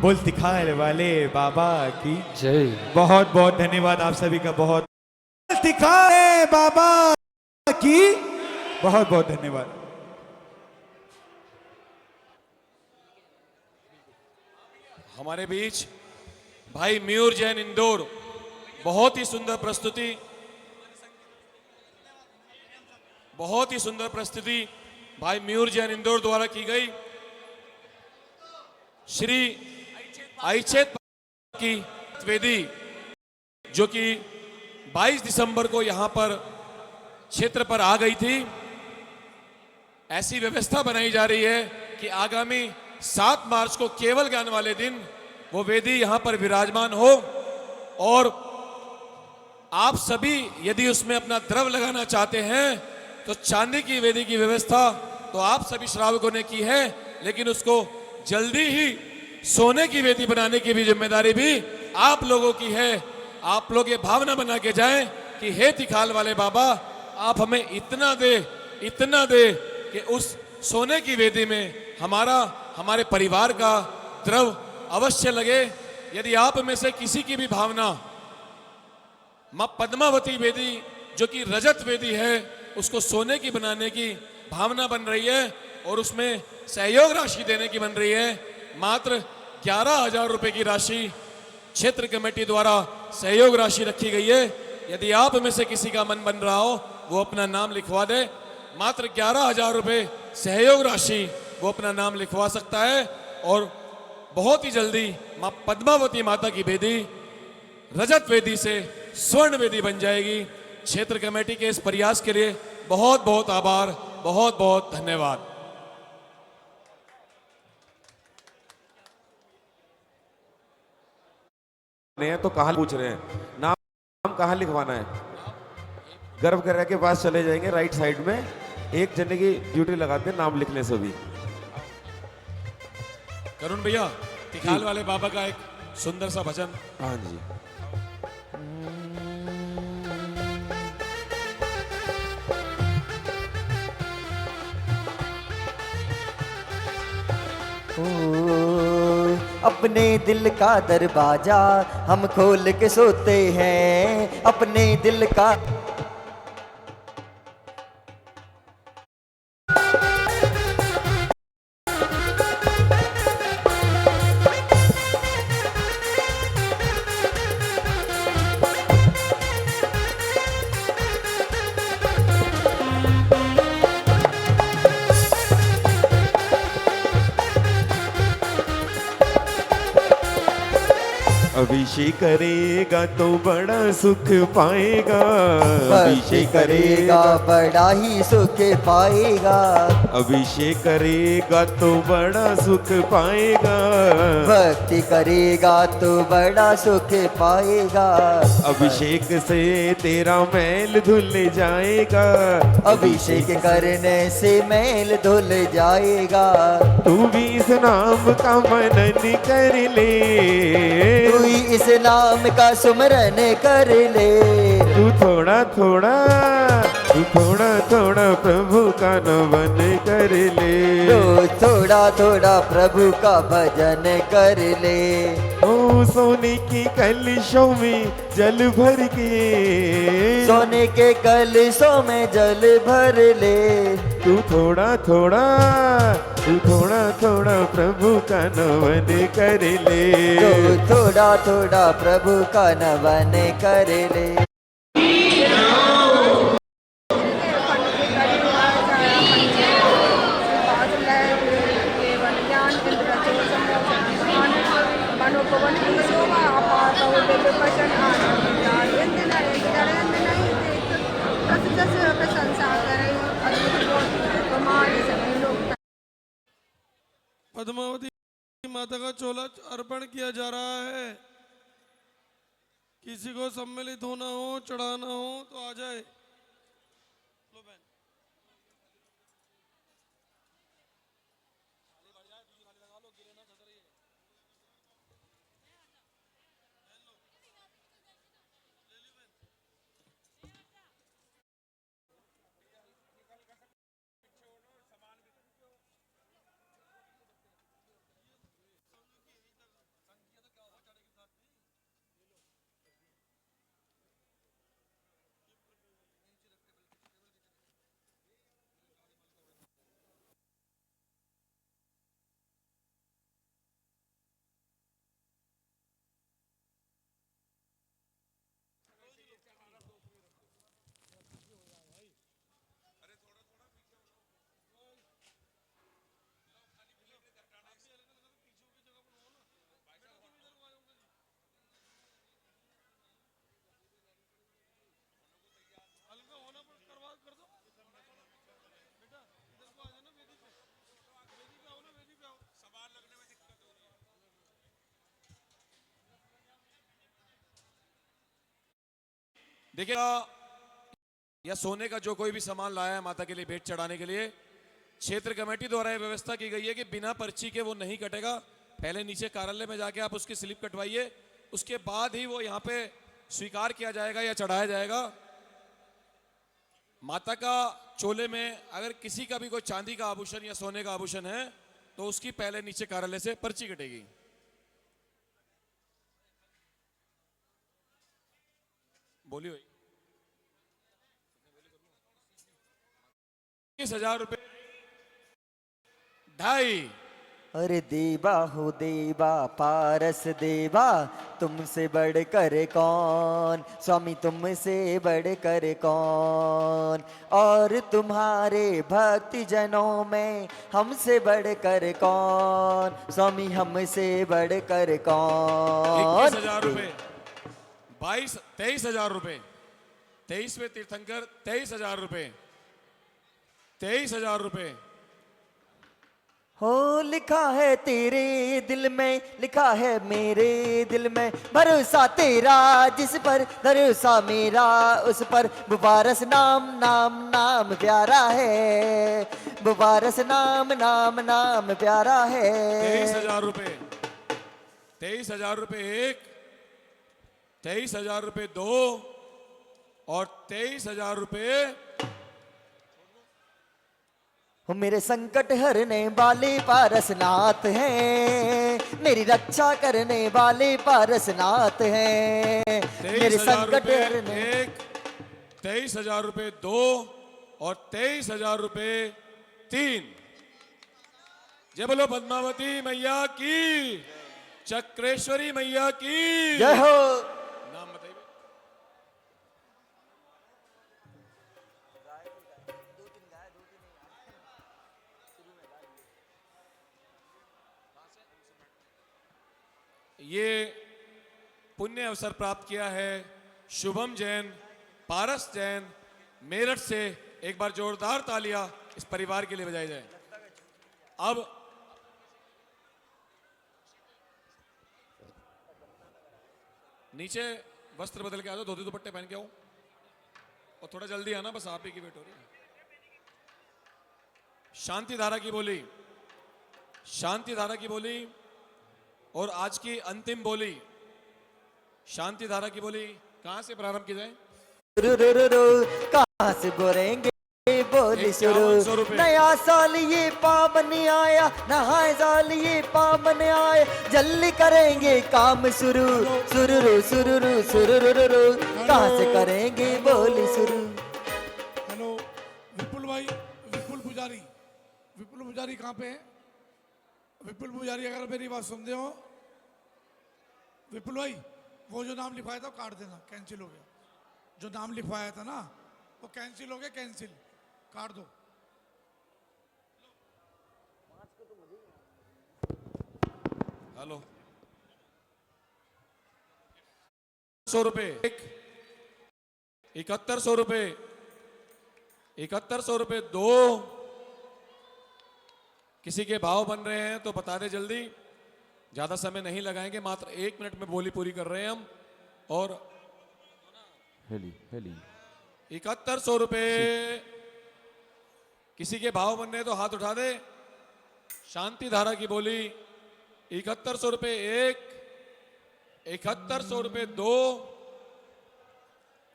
बोल दिखाने वाले बाबा की जय। बहुत बहुत धन्यवाद आप सभी का। बहुत दिखाए बाबा की बहुत बहुत धन्यवाद। हमारे बीच भाई मयूर जैन इंदौर, बहुत ही सुंदर प्रस्तुति, बहुत ही सुंदर प्रस्तुति भाई मयूर जैन इंदौर द्वारा की गई। श्री आइचेत की वेदी जो कि 22 दिसंबर को यहां पर क्षेत्र पर आ गई थी, ऐसी व्यवस्था बनाई जा रही है कि आगामी 7 मार्च को केवल ज्ञान वाले दिन वो वेदी यहां पर विराजमान हो। और आप सभी यदि उसमें अपना द्रव लगाना चाहते हैं तो चांदी की वेदी की व्यवस्था तो आप सभी श्रावकों ने की है, लेकिन उसको जल्दी ही सोने की वेदी बनाने की भी जिम्मेदारी भी आप लोगों की है। आप लोग ये भावना बना के जाएं कि हे तिखाल वाले बाबा, आप हमें इतना दे कि उस सोने की वेदी में हमारे परिवार का द्रव अवश्य लगे। यदि आप में से किसी की भी भावना मां पद्मावती वेदी जो कि रजत वेदी है उसको सोने की बनाने की भावना बन रही है और उसमें सहयोग राशि देने की बन रही है, मात्र 11,000 रुपए की राशि क्षेत्र कमेटी द्वारा सहयोग राशि रखी गई है। यदि आप में से किसी का मन बन रहा हो वो अपना नाम लिखवा दे। मात्र 11,000 रुपए सहयोग राशि वो अपना नाम लिखवा सकता है और बहुत ही जल्दी मां पद्मावती माता की वेदी रजत वेदी से स्वर्ण वेदी बन जाएगी। क्षेत्र कमेटी के इस प्रयास के लिए बहुत बहुत आभार, बहुत बहुत धन्यवाद। नहीं है तो कहाँ पूछ रहे हैं? नाम कहाँ लिखवाना है? गर्भ कर के पास चले जाएंगे, राइट साइड में एक जने की ड्यूटी लगाते हैं नाम लिखने से भी। करुण भैया, तिखाल वाले बाबा का एक सुंदर सा भजन। हाँ जी। अपने दिल का दरवाजा हम खोल के सोते हैं, अपने दिल का अभिषेक करेगा तो बड़ा सुख पाएगा, अभिषेक करेगा बड़ा ही सुख पाएगा, अभिषेक करेगा तो बड़ा सुख पाएगा, भक्ति करेगा तो बड़ा सुख पाएगा, अभिषेक से तेरा मैल धुल जाएगा, अभिषेक करने से मैल धुल जाएगा। तू भी इस नाम का मनन कर ले, तू इस नाम का सुमरन कर ले, तू थोड़ा थोड़ा प्रभु का नमन कर ले, रोज थोड़ा थोड़ा प्रभु का भजन कर ले। ओ सोने की कलशों में जल भर के, सोने के कलशों में जल भर ले, तू थोड़ा थोड़ा प्रभु का नमन कर ले, रोज थोड़ा थोड़ा प्रभु का नमन कर ले। पद्मावती माता का चोला अर्पण किया जा रहा है। किसी को सम्मिलित होना हो, चढ़ाना हो तो आ जाए। लो बहन। हल्का होना पर करवा कर दो बेटा। इधर को आ जाना वेदी पे। वेदी पे आओ ना, वेदी पे आओ। सवाल लगने में दिक्कत हो रही है। देखिए, या सोने का जो कोई भी सामान लाया है माता के लिए भेंट चढ़ाने के लिए, क्षेत्र कमेटी द्वारा यह व्यवस्था की गई है कि बिना पर्ची के वो नहीं कटेगा। पहले नीचे कार्यालय में जाके आप उसकी स्लिप कटवाइए, उसके बाद ही वो यहाँ पे स्वीकार किया जाएगा या चढ़ाया जाएगा। माता का चोले में अगर किसी का भी कोई चांदी का आभूषण या सोने का आभूषण है तो उसकी पहले नीचे कार्यालय से पर्ची कटेगी। बोलिए। 20,000 रुपए, 2.5। अरे देवा हो देवा पारस देवा, तुमसे बढ़कर कौन स्वामी, तुमसे बढ़कर कौन, और तुम्हारे भक्ति जनों में हमसे बढ़कर कौन स्वामी, हमसे बढ़कर कौन। 21,000 रुपए, 23,000 रुपए, 23वें तीर्थंकर 23,000 रुपए, 23,000 रुपए। हो लिखा है तेरे दिल में, लिखा है मेरे दिल में, भरोसा तेरा जिस पर, भरोसा मेरा उस पर, मुबारस नाम नाम नाम प्यारा है, मुबारस नाम नाम नाम प्यारा है। 23,000 रुपए, 23,000 रुपए 1, 23,000 रुपए 2 और 23,000 रुपए। हो मेरे संकट हरने वाले पारसनाथ हैं, मेरी रक्षा करने वाले पारसनाथ हैं, मेरे 23,000 संकट रुपए हरने। 1, 23,000 रुपए 2 और 23,000 रुपए 3। जय बोलो पद्मावती मैया की, चक्रेश्वरी मैया की जय हो। नाम बताइए। ये पुण्य अवसर प्राप्त किया है शुभम जैन, पारस जैन, मेरठ से। एक बार जोरदार तालियां इस परिवार के लिए बजाई जाए। अब नीचे वस्त्र बदल के आ जाओ, धोती दुपट्टे पहन के आओ और थोड़ा जल्दी आना, बस आप ही की वेट हो रही है। शांति धारा की बोली, शांति धारा की बोली और आज की अंतिम बोली। शांति धारा की बोली कहां से प्रारंभ की जाए? कहां से बोलेंगे बोली 5100 शुरू, रुपए। नया साल ये पावन आया, नहाए साल ये पावन आए, जल्दी करेंगे काम शुरू, सुरुरु सुरुरु सुरुरु, कहां से करेंगे बोली शुरू। हेलो विपुल भाई, विपुल पुजारी, विपुल पुजारी कहाँ पे है? विपुल पुजारी अगर मेरी बात सुनते हो, विपुल भाई वो जो नाम लिखवाया था वो काट देना, कैंसिल हो गया। जो नाम लिखवाया था ना वो कैंसिल हो गया, कैंसिल काट दो। हेलो 100 रुपए, 7100 रुपए, 7100 रुपए 2। किसी के भाव बन रहे हैं तो बता दे जल्दी। ज्यादा समय नहीं लगाएंगे, मात्र 1 मिनट में बोली पूरी कर रहे हैं हम। और हेली हेली 7100 रुपए। किसी के भाव बनने तो हाथ उठा दे। शांति धारा की बोली 7100 रुपए 1, 7100 रुपए 2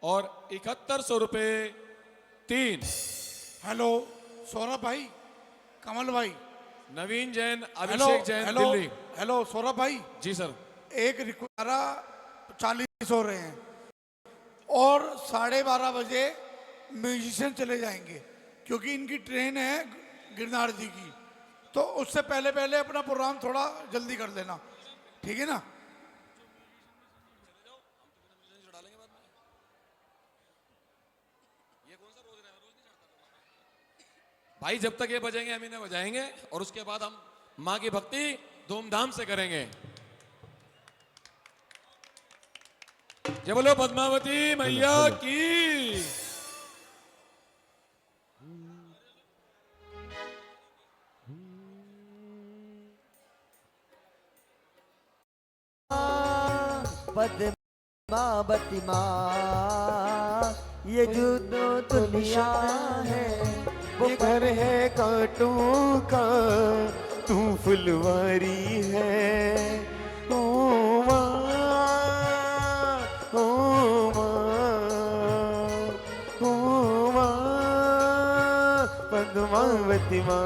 और 7100 रुपए 3। हेलो सौरभ भाई, कमल भाई, नवीन जैन, हेलो अभिषेक जैन, हेलो दिल्ली। हेलो सौरभ भाई, जी सर। एक रिक्वायरा 40 हो रहे हैं और 12:30 बजे म्यूजिशियन चले जाएंगे, क्योंकि इनकी ट्रेन है गिरनार जी की। तो उससे पहले पहले अपना प्रोग्राम थोड़ा जल्दी कर देना, ठीक है ना? भाई जब तक ये बजेंगे हम इन्हें बजाएंगे और उसके बाद हम माँ की भक्ति धूमधाम से करेंगे। जय बोलो पद्मावती मैया की। पद्मावती माँ, ये जो दुनिया है ये घर है कांटों का, तू फुलवारी है। ओ माँ, ओ माँ, ओ माँ, पद्मावती माँ।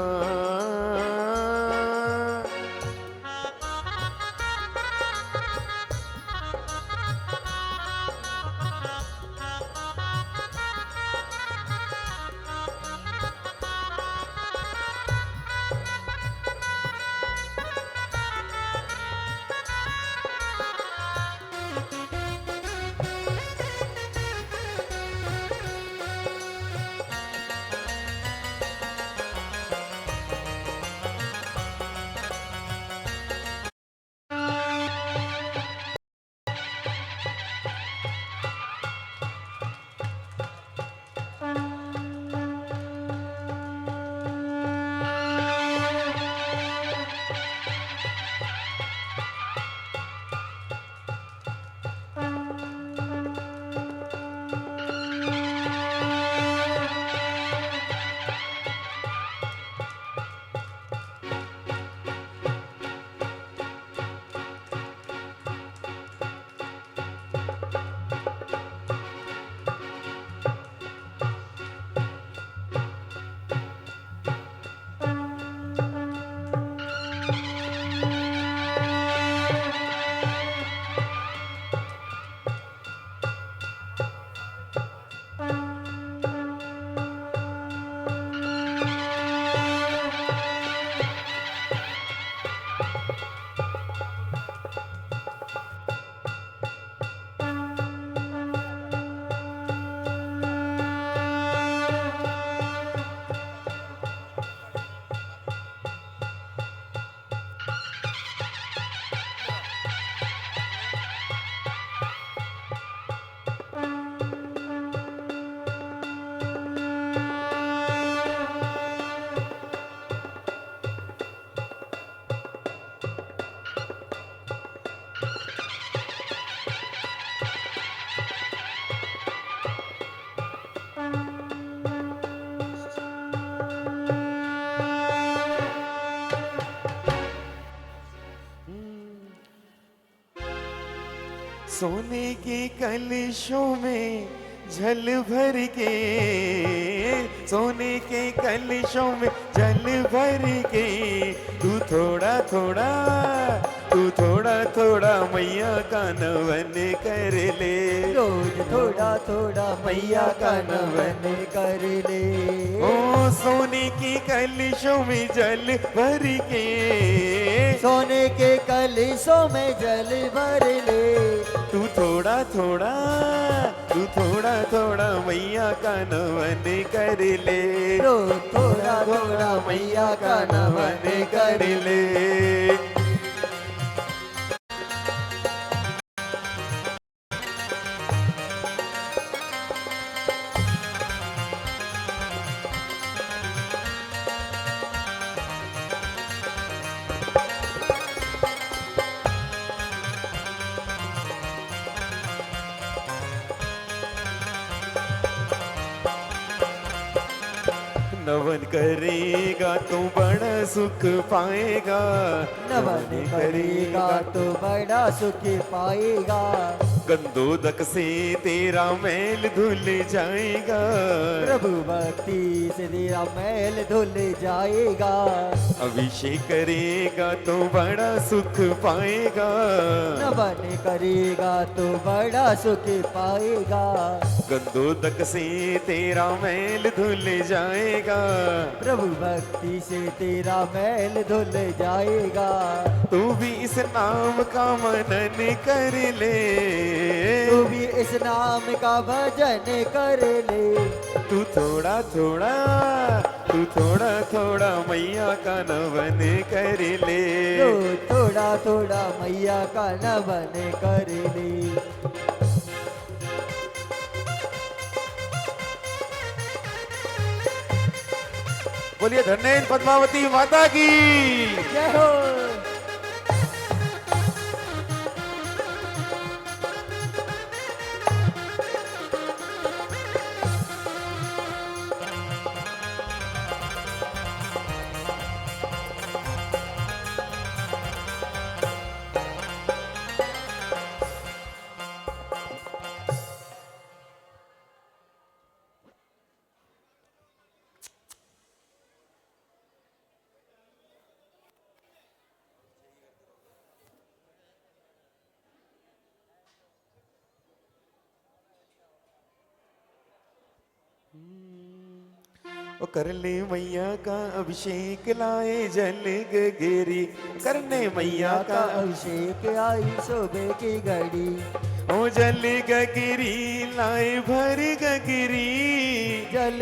सोने के कलशों में जल भर के, सोने के कलशों में जल भर के, तू थोड़ा थोड़ा, तू थोड़ा थोड़ा मैया का नवन कर ले। रोज थोड़ा थोड़ा मैया का नमन कर ले। ओ सोने के कलशों में जल भर के, सोने के कलशों में जल भर ले। तू थोड़ा थोड़ा, तू थोड़ा थोड़ा मैया का नमन कर ले। रोज थोड़ा थोड़ा मैया का नमन कर ले। नवन करेगा तो बड़ा सुख पाएगा। नवन करेगा तो बड़ा सुख पाएगा। गंधोदक से तेरा मैल धुल जाएगा। प्रभु भक्ति से तेरा मैल धुल जाएगा। अभिषेक करेगा तो बड़ा सुख पाएगा। नवन करेगा तो बड़ा सुख पाएगा। गंधोदक से तेरा मैल धुल जाएगा। प्रभु भक्ति से तेरा मैल धुल जाएगा। तू भी इस नाम का मनन कर ले। तू भी इस नाम का भजन कर ले। तू थोड़ा थोड़ा मैया का नवन कर ले। तू थोड़ा थोड़ा मैया का नवन कर ले। बोलिए धन्येन पद्मावती माता की। जय हो। ओ कर ले मैया का अभिषेक लाए जल गगरी। करने मैया का अभिषेक आई शोभे की घड़ी। ओ जल गगरी लाए भर गगरी। जल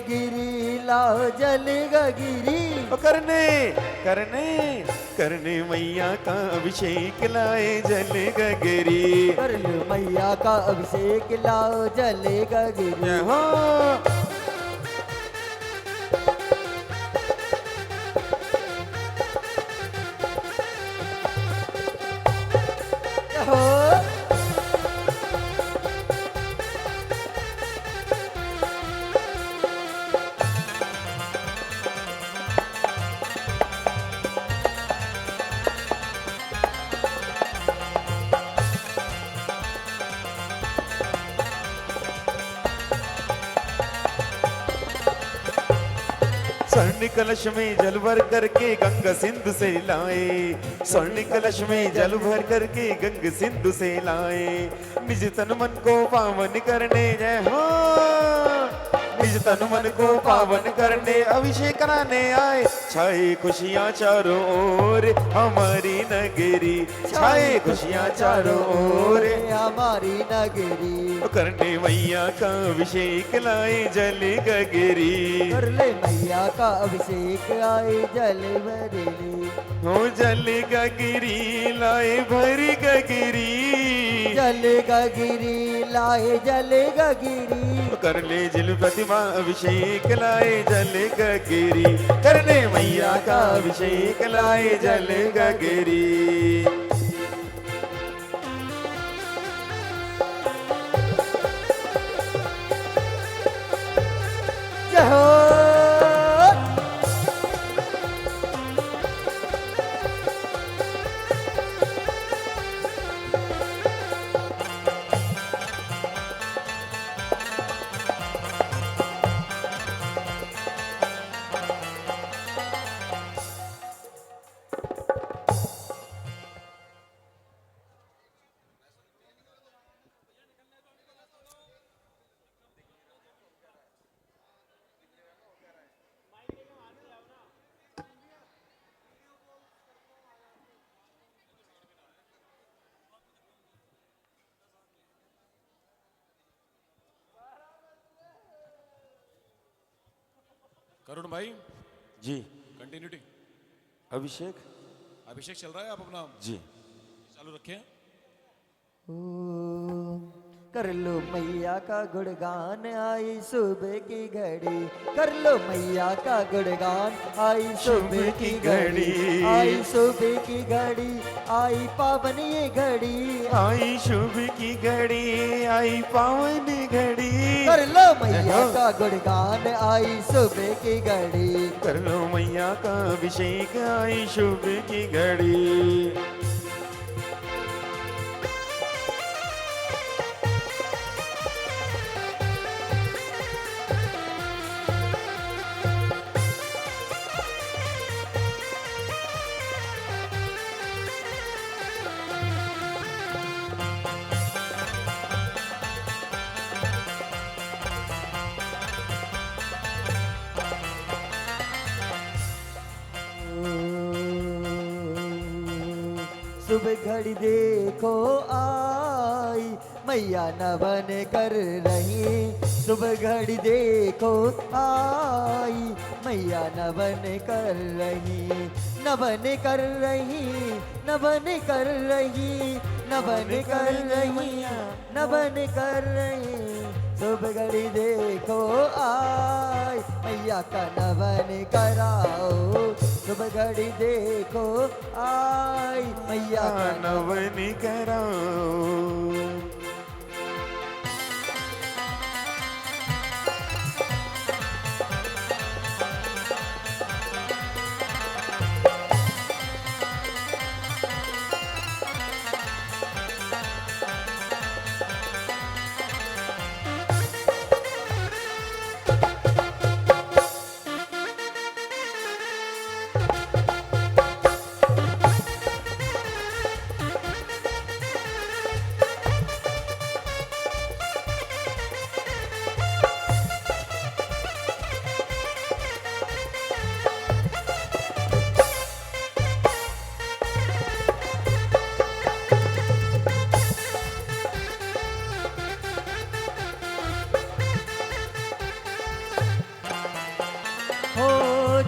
गिरी लाओ जल गिरी। ओ करने मैया का अभिषेक लाए जल गगरी। कर लो मैया का अभिषेक लाओ जल गिरी। हो हो। स्वर्ण कलश में जल भर करके गंगा सिंधु से लाए। स्वर्ण कलश में जल भर करके गंगा सिंधु से लाए। निज तन मन को पावन करने जय हो। निज तन मन को पावन करने अभिषेक कराने आए। छाए खुशियाँ चारों ओर हमारी नगरी। छाए खुशियाँ चारों ओर हमारी नगरी। करने मैया का अभिषेक लाए जल गगरी। कर ले मैया का अभिषेक आए जल भरेली। हो जल गगरी लाए भरी गगरी। जल गिरी लाए जल गिरी। कर ले जल प्रतिमा अभिषेक लाए जल गगरी। करने मैया का अभिषेक लाए जल गगरी। जय हो। करुण भाई जी कंटिन्यूटी। अभिषेक अभिषेक चल रहा है, आप अपना जी चालू रखें। कर लो मैया का गुणगान आई सुबह की घड़ी। कर लो मैया का गुणगान आई सुबह की घड़ी। आई सुबह की घड़ी आई पावन ये घड़ी। आई शुभ की घड़ी आई पावन घड़ी। कर लो मैया का गुणगान आई सुबह की घड़ी। कर लो मैया का अभिषेक आई शुभ की घड़ी। सुबह घड़ी देखो आई मैया नवन कर रही। सुबह घड़ी देखो आई मैया नवन कर रही। नवन कर रही, नवन कर रही, नवन कर रही, नवन कर रही। सुबह घड़ी देखो आई मैया का नवन कराओ। सुबह घड़ी देखो आई मैया का नवन कराओ।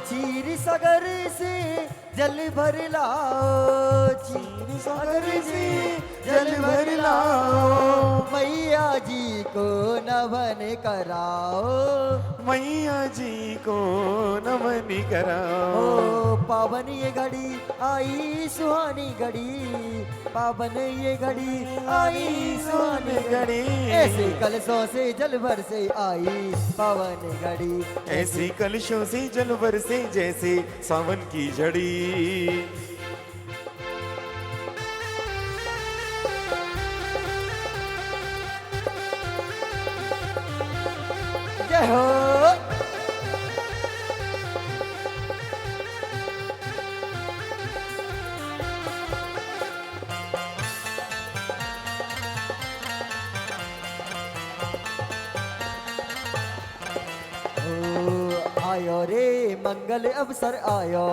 चीर सागर से जल भर लाओ। चीर सागर से जल भर लाओ। मैया जी को नवन कराओ। मैया जी को नमन कराओ। ओ पावन ये घड़ी आई सुहानी घड़ी। पावन ये घड़ी आई सुहानी घड़ी। ऐसे कलशों से जल भर से आई पावन घड़ी। ऐसी कलशों से जल बरसे जैसे सावन की झड़ी। जय हो। आयो रे मंगल अवसर आयो।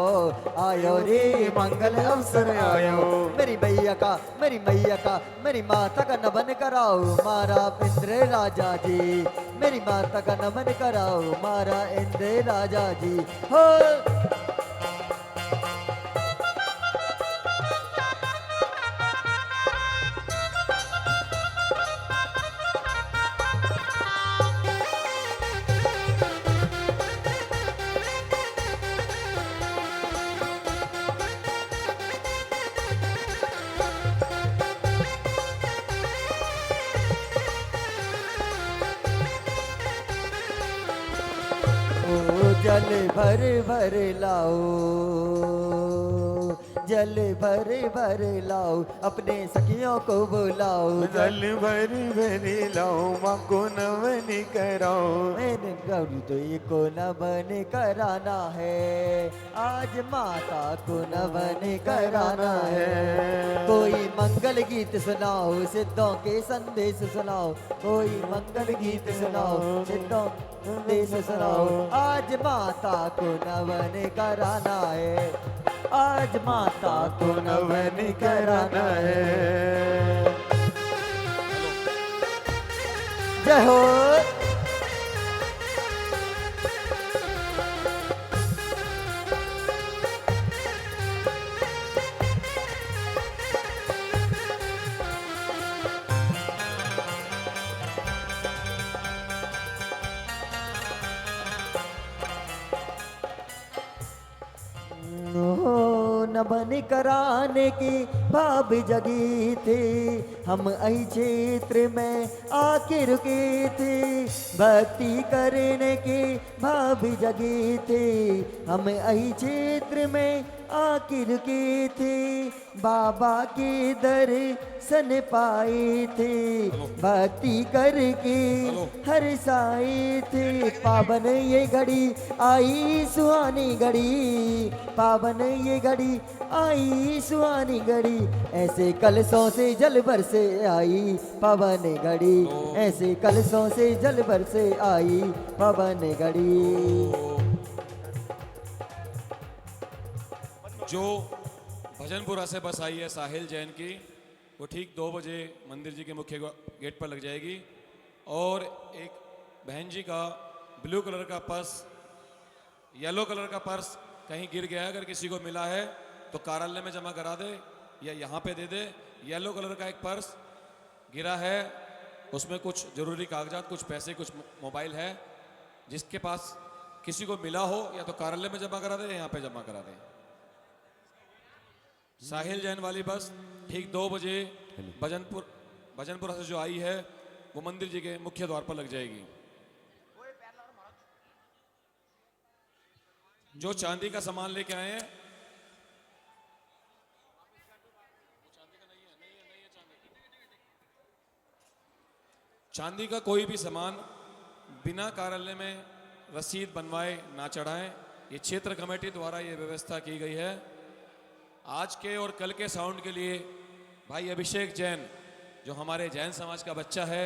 आयो रे मंगल अवसर आयो। मेरी मैया का, मेरी मैया का, मेरी माता का नमन कराओ मारा इंद्र राजा जी। मेरी माता का नमन कराओ मारा इंद्र राजा जी। हो जल भर भर लाओ। जल भर भर लाओ। अपने सखियों को बुलाओ। जल भर भर लाओ। माँ को नमन कराओ। मैंने गौरी तो ये को नमन कराना है। आज माता को नमन कराना है। कोई मंगल गीत सुनाओ सिद्धों के संदेश सुनाओ। कोई मंगल गीत सुनाओ सिद्धों संदेश सुनाओ। आज माता को नमन कराना है। आज माता को नमन कराना है। जय हो। नमन कराने की भाव जगी थे, हम अहि क्षेत्र में आके रुके थे, भक्ति करने के भाव जगे थे, हम अहि क्षेत्र में आके रुके थे, बाबा के दर्शन पाए थे, भक्ति करके हर्षाए थे। पावन ये घड़ी आई सुहानी घड़ी, पावन ये घड़ी आई सुहानी घड़ी, ऐसे कलशों से जल बरसे आई पावन घड़ी, ऐसे कलशों से जल बरसे आई पावन घड़ी। जो भजनपुरा से बस आई है साहिल जैन की, वो ठीक 2 बजे मंदिर जी के मुख्य गेट पर लग जाएगी। और एक बहन जी का ब्लू कलर का पर्स, येलो कलर का पर्स कहीं गिर गया है, अगर किसी को मिला है तो कार्यालय में जमा करा दे या यहाँ पे दे दे। येलो कलर का एक पर्स गिरा है, उसमें कुछ जरूरी कागजात, कुछ पैसे, कुछ मोबाइल है। जिसके पास किसी को मिला हो या तो कार्यालय में जमा करा दे या यहाँ पे जमा करा दे। साहिल जैन वाली बस ठीक 2 बजे भजनपुरा से जो आई है वो मंदिर जी के मुख्य द्वार पर लग जाएगी। जो चांदी का सामान लेके आए हैं, चांदी का कोई भी सामान बिना कार्यालय में रसीद बनवाए ना चढ़ाएं। ये क्षेत्र कमेटी द्वारा ये व्यवस्था की गई है। आज के और कल के साउंड के लिए भाई अभिषेक जैन, जो हमारे जैन समाज का बच्चा है,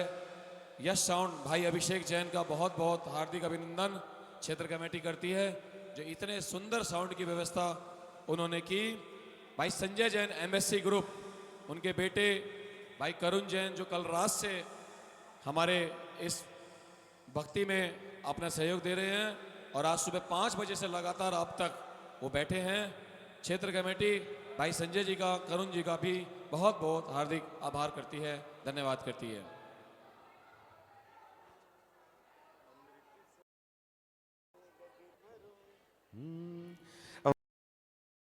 यश साउंड, भाई अभिषेक जैन का बहुत बहुत हार्दिक अभिनंदन क्षेत्र कमेटी करती है, जो इतने सुंदर साउंड की व्यवस्था उन्होंने की। भाई संजय जैन एमएससी ग्रुप, उनके बेटे भाई करुण जैन, जो कल रात से हमारे इस भक्ति में अपना सहयोग दे रहे हैं और आज सुबह 5 बजे से लगातार अब तक वो बैठे हैं। क्षेत्र कमेटी भाई संजय जी का, करुण जी का भी बहुत बहुत हार्दिक आभार करती है, धन्यवाद करती है।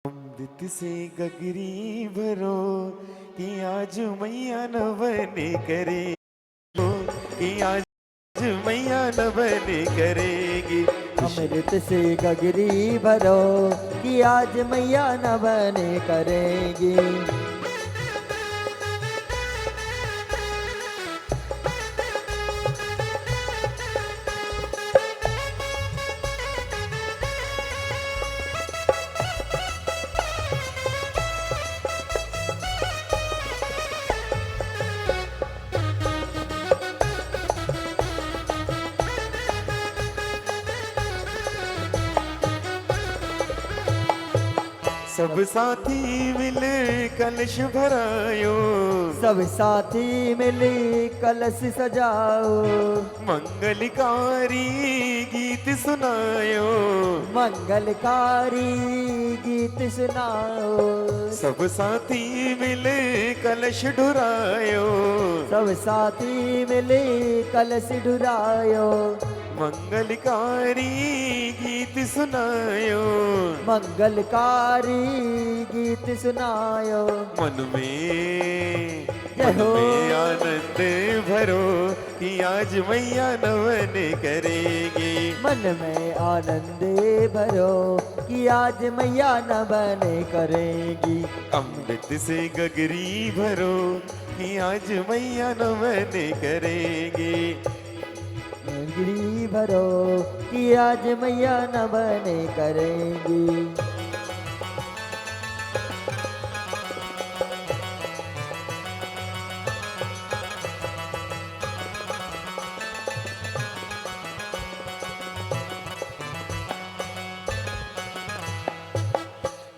अमृत से गगरी भरो कि आज मैया न बने करे, कि आज मैया न बने करेगी। अमृत से गगरी भरो कि आज मैया न बने करेगी। सब साथी मिल कलश भरायो, सब साथी मिले कलश सजाओ, मंगलकारी गीत सुनायो, मंगलकारी गीत सुनाओ। सब साथी मिल कलश ढुरायो, सब साथी मिले कलश ढुरायो, मंगलकारी गीत सुनायो, मंगलकारी गीत सुनायो। मन में आनंद भरो कि आज मैया नवन करेगी। मन में आनंद भरो कि आज मैया नवन करेगी। अमृत से गगरी भरो कि आज मैया नवन करेगी। गगरी भरो कि आज मैया नवन करेगी।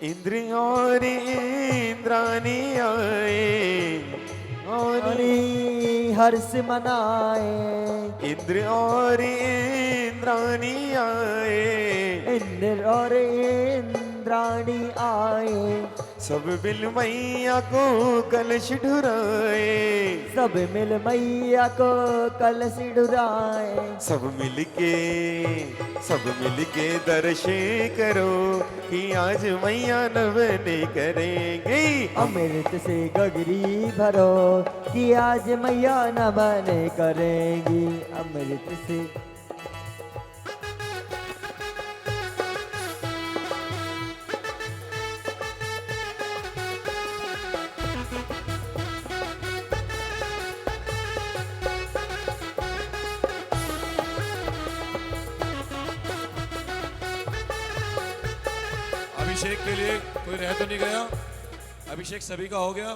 इंद्र और इंद्राणी आए और हर्ष मनाए। इंद्र और इंद्राणी आए, इंद्र और इंद्राणी आए। सब बिल मैया को कलश ढुराए, सब मिल मैया को कलश ढुराए, सब मिलके दर्शन करो कि आज मैया नवने करेंगे। अमृत से गगरी भरो कि आज मैया नमन करेंगी। अमृत से अभिषेक के लिए कोई रह तो नहीं गया? अभिषेक सभी का हो गया?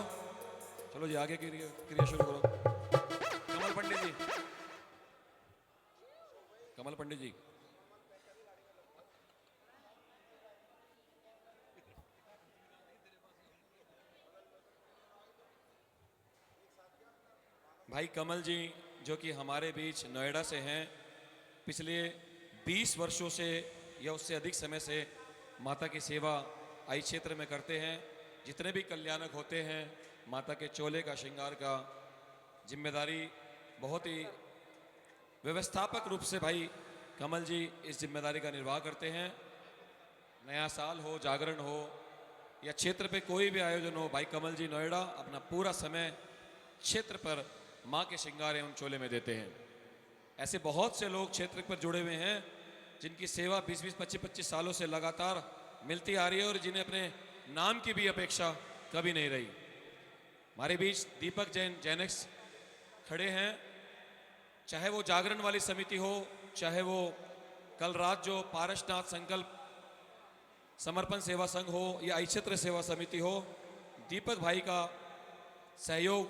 चलो जी आगे क्रिया क्रिया शुरू करो। कमल पंडित जी, कमल पंडित जी। भाई कमल जी जो कि हमारे बीच नोएडा से हैं, पिछले 20 वर्षों से या उससे अधिक समय से माता की सेवा आई क्षेत्र में करते हैं। जितने भी कल्याणक होते हैं, माता के चोले का श्रृंगार का जिम्मेदारी बहुत ही व्यवस्थापक रूप से भाई कमल जी इस जिम्मेदारी का निर्वाह करते हैं। नया साल हो, जागरण हो या क्षेत्र पे कोई भी आयोजन हो, भाई कमल जी नोएडा अपना पूरा समय क्षेत्र पर माँ के श्रृंगार एवं चोले में देते हैं। ऐसे बहुत से लोग क्षेत्र पर जुड़े हुए हैं जिनकी सेवा 20-20, 25-25 सालों से लगातार मिलती आ रही है और जिन्हें अपने नाम की भी अपेक्षा कभी नहीं रही। हमारे बीच दीपक जैन जैनेक्स खड़े हैं। चाहे वो जागरण वाली समिति हो, चाहे वो कल रात जो पारसनाथ संकल्प समर्पण सेवा संघ हो या आई क्षेत्र सेवा समिति हो, दीपक भाई का सहयोग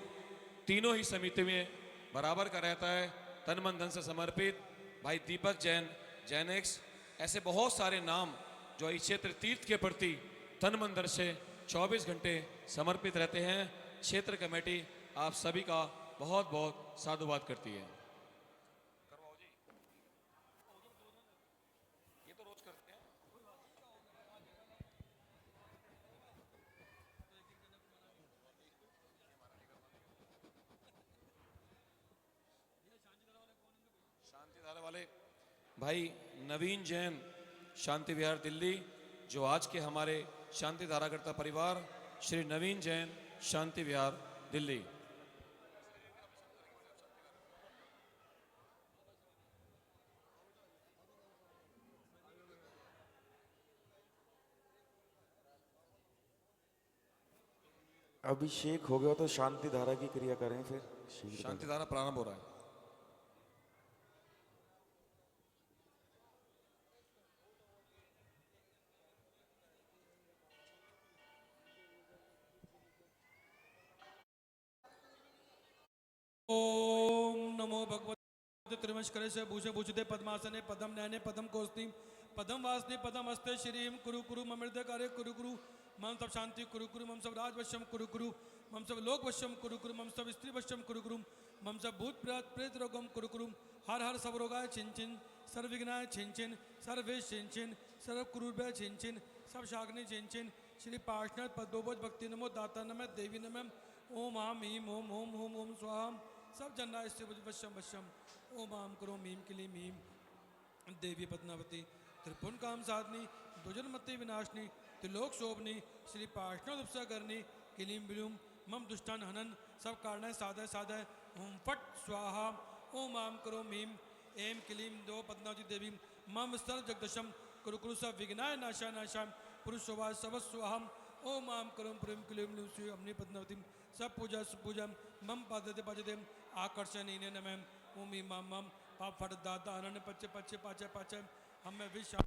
तीनों ही समिति में बराबर का रहता है। तन मन धन से समर्पित भाई दीपक जैन जैनेक्स, ऐसे बहुत सारे नाम जो इस क्षेत्र तीर्थ के प्रति तन मन धन से 24 घंटे समर्पित रहते हैं। क्षेत्र कमेटी आप सभी का बहुत बहुत साधुवाद करती है। ये तो रोज करते हैं। शांतिधारा वाले भाई नवीन जैन शांति विहार दिल्ली, जो आज के हमारे शांति धाराकर्ता परिवार श्री नवीन जैन शांति विहार दिल्ली। अभिषेक हो गया तो शांति धारा की क्रिया करें फिर शीघ्र। शांति धारा प्रारंभ हो रहा है। ओम नमो भगवते त्रिमस्करे से भूषे भूषिते पद्मासने पदम नयने पदम कोस्ती पदम वासने पदम हस्ते श्रीम कुरु कुरु ममृत कार्य कुरु कुरु मम सब शांति कुरु कुरु मम सब राजवश्यम कुरु कुरु मम सब लोक वश्यम कुरु कुरु मम सब स्त्री वश्यम कुरु कुरु मम सब भूत प्रेत प्रेत रोगम कुरु कुरु हर हर सब रोगाय छिन छिन सर्व विघ्नाय छिन छिन सर्वेश छिन छिन सर्व कुरुभ्य छिन छिन सब शाग्नि छिन छिन श्री पार्षनाथ पद्मोज भक्ति नमो दाता नमः देवी नमः ओम आम हीम ओम ओम ओम ओम स्वाहा सब जन्नाय से वश्यम वश्यम ओम आम करो मीम किली मीम देवी पद्मावती त्रिपुन काम साधनी दुजनमति विनाशनी त्रिलोक शोभनी श्री पार्षण उपसा करनी किलीम बिलुम मम दुष्टान हनन सब कारण साधय साधय ओम फट स्वाहा ओम आम करो मीम एम किलीम दो पद्मावती देवी मम सर्व जगदशम कुरु कुरु सब विघ्नाय नाशा नाशा पुरुष शोभा सब स्वाहम ओम आम करोम प्रेम किलीम श्री अमनी पद्मावती सब पूजा सुपूजा मम पादते पाजते आकर्षण इन्हें नमः ओम इमाम मम पाप फट दाता अनन्य पच्चे पच्चे पाचे पाचे हमें विश्व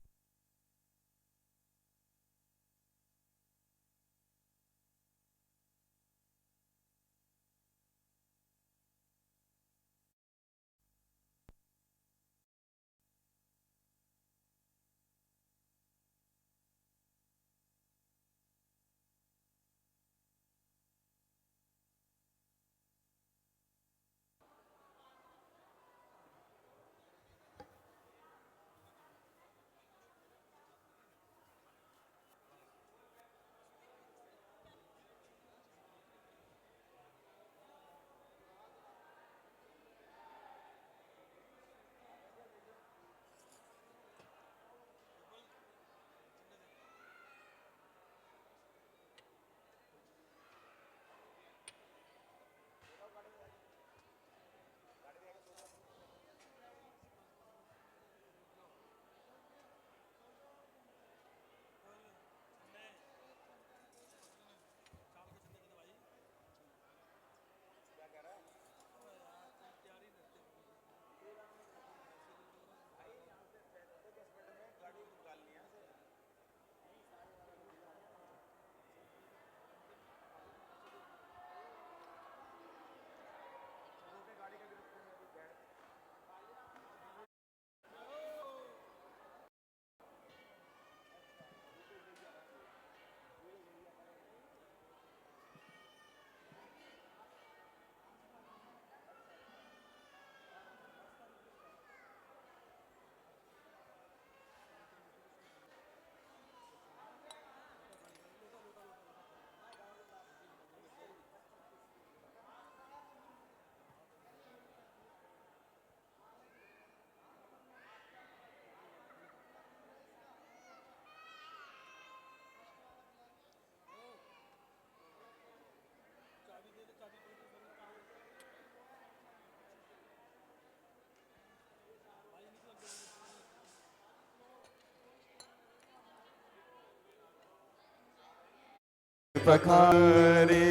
पखारे।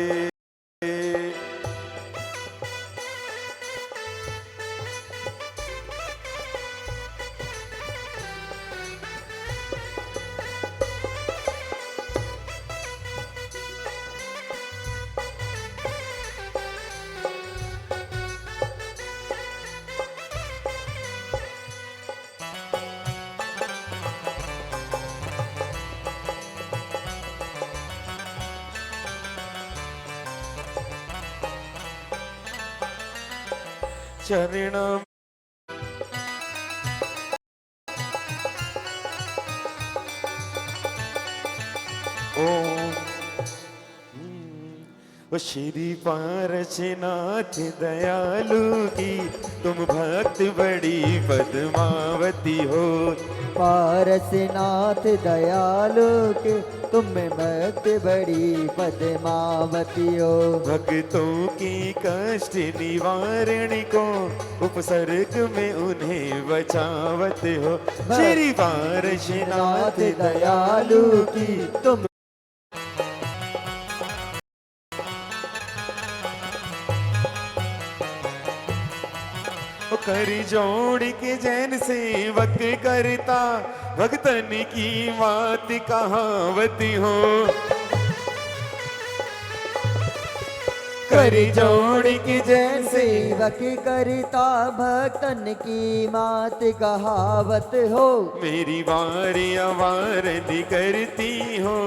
चरणम ओम ओ श्री पारसनाथ दयालु की तुम भक्त बड़ी पद्मावती हो। पारसनाथ दयालु के तुम में भक्त बड़ी पद्मावती हो। भक्तों की कष्ट निवारण को उपसर्ग में उन्हें बचावत हो। श्री पारसनाथ दयालु की तुम कर जोड़ के जैन सेवक करता भक्तन की बात कहावती हो। कर जोड़ के जैन सेवक करता भक्तन की मात कहावत हो। मेरी वारी अवारदी करती हो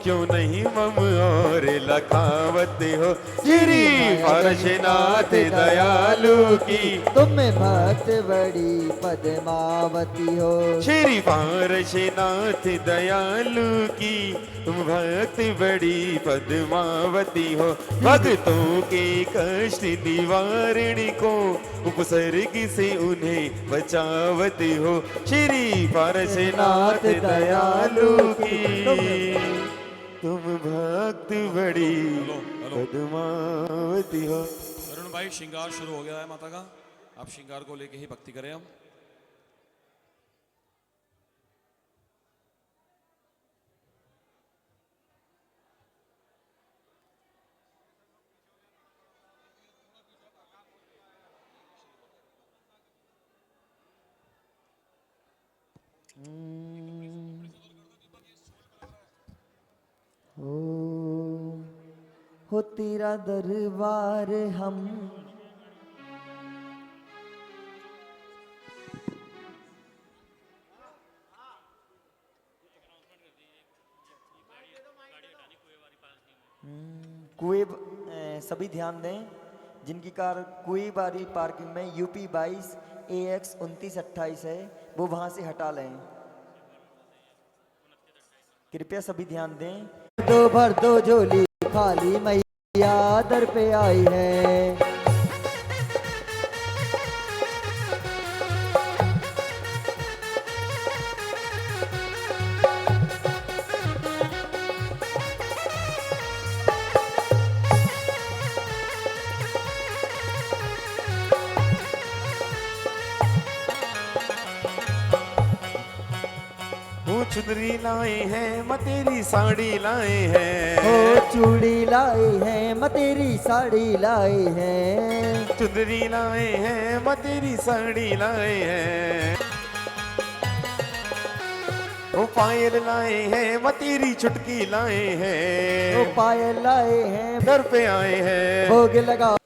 क्यों नहीं मम और लखावत हो। श्री पारसनाथ दयालु की तुम में भक्त बड़ी पद्मावती हो। श्री पारसनाथ दयालु की तुम भक्त बड़ी पद्मावती हो। भक्तों के कष्ट निवारण को उपसर्ग से उन्हें बचावत हो। श्री पारसनाथ दयालु की तुम भक्त बड़ी पद्मावती हो। अरुण भाई श्रृंगार शुरू हो गया है माता का, आप श्रृंगार को लेके ही भक्ति करें हम। हो तेरा दरबार हम सभी ध्यान दें जिनकी कार कुएबारी पार्किंग में यूपी 22 AX 2928 है वो वहां से हटा लें। कृपया सभी ध्यान दें। दो भर दो झोली खाली मैया दर पे आई है। चुनरी लाए हैं मैं तेरी साड़ी लाए हैं। ओ चूड़ी लाए हैं मैं तेरी साड़ी लाए हैं। चुनरी लाए हैं मैं तेरी साड़ी लाए हैं। ओ पायल लाए हैं मैं तेरी चुटकी लाए हैं। ओ पायल लाए हैं दर पे आए हैं। भोग लगा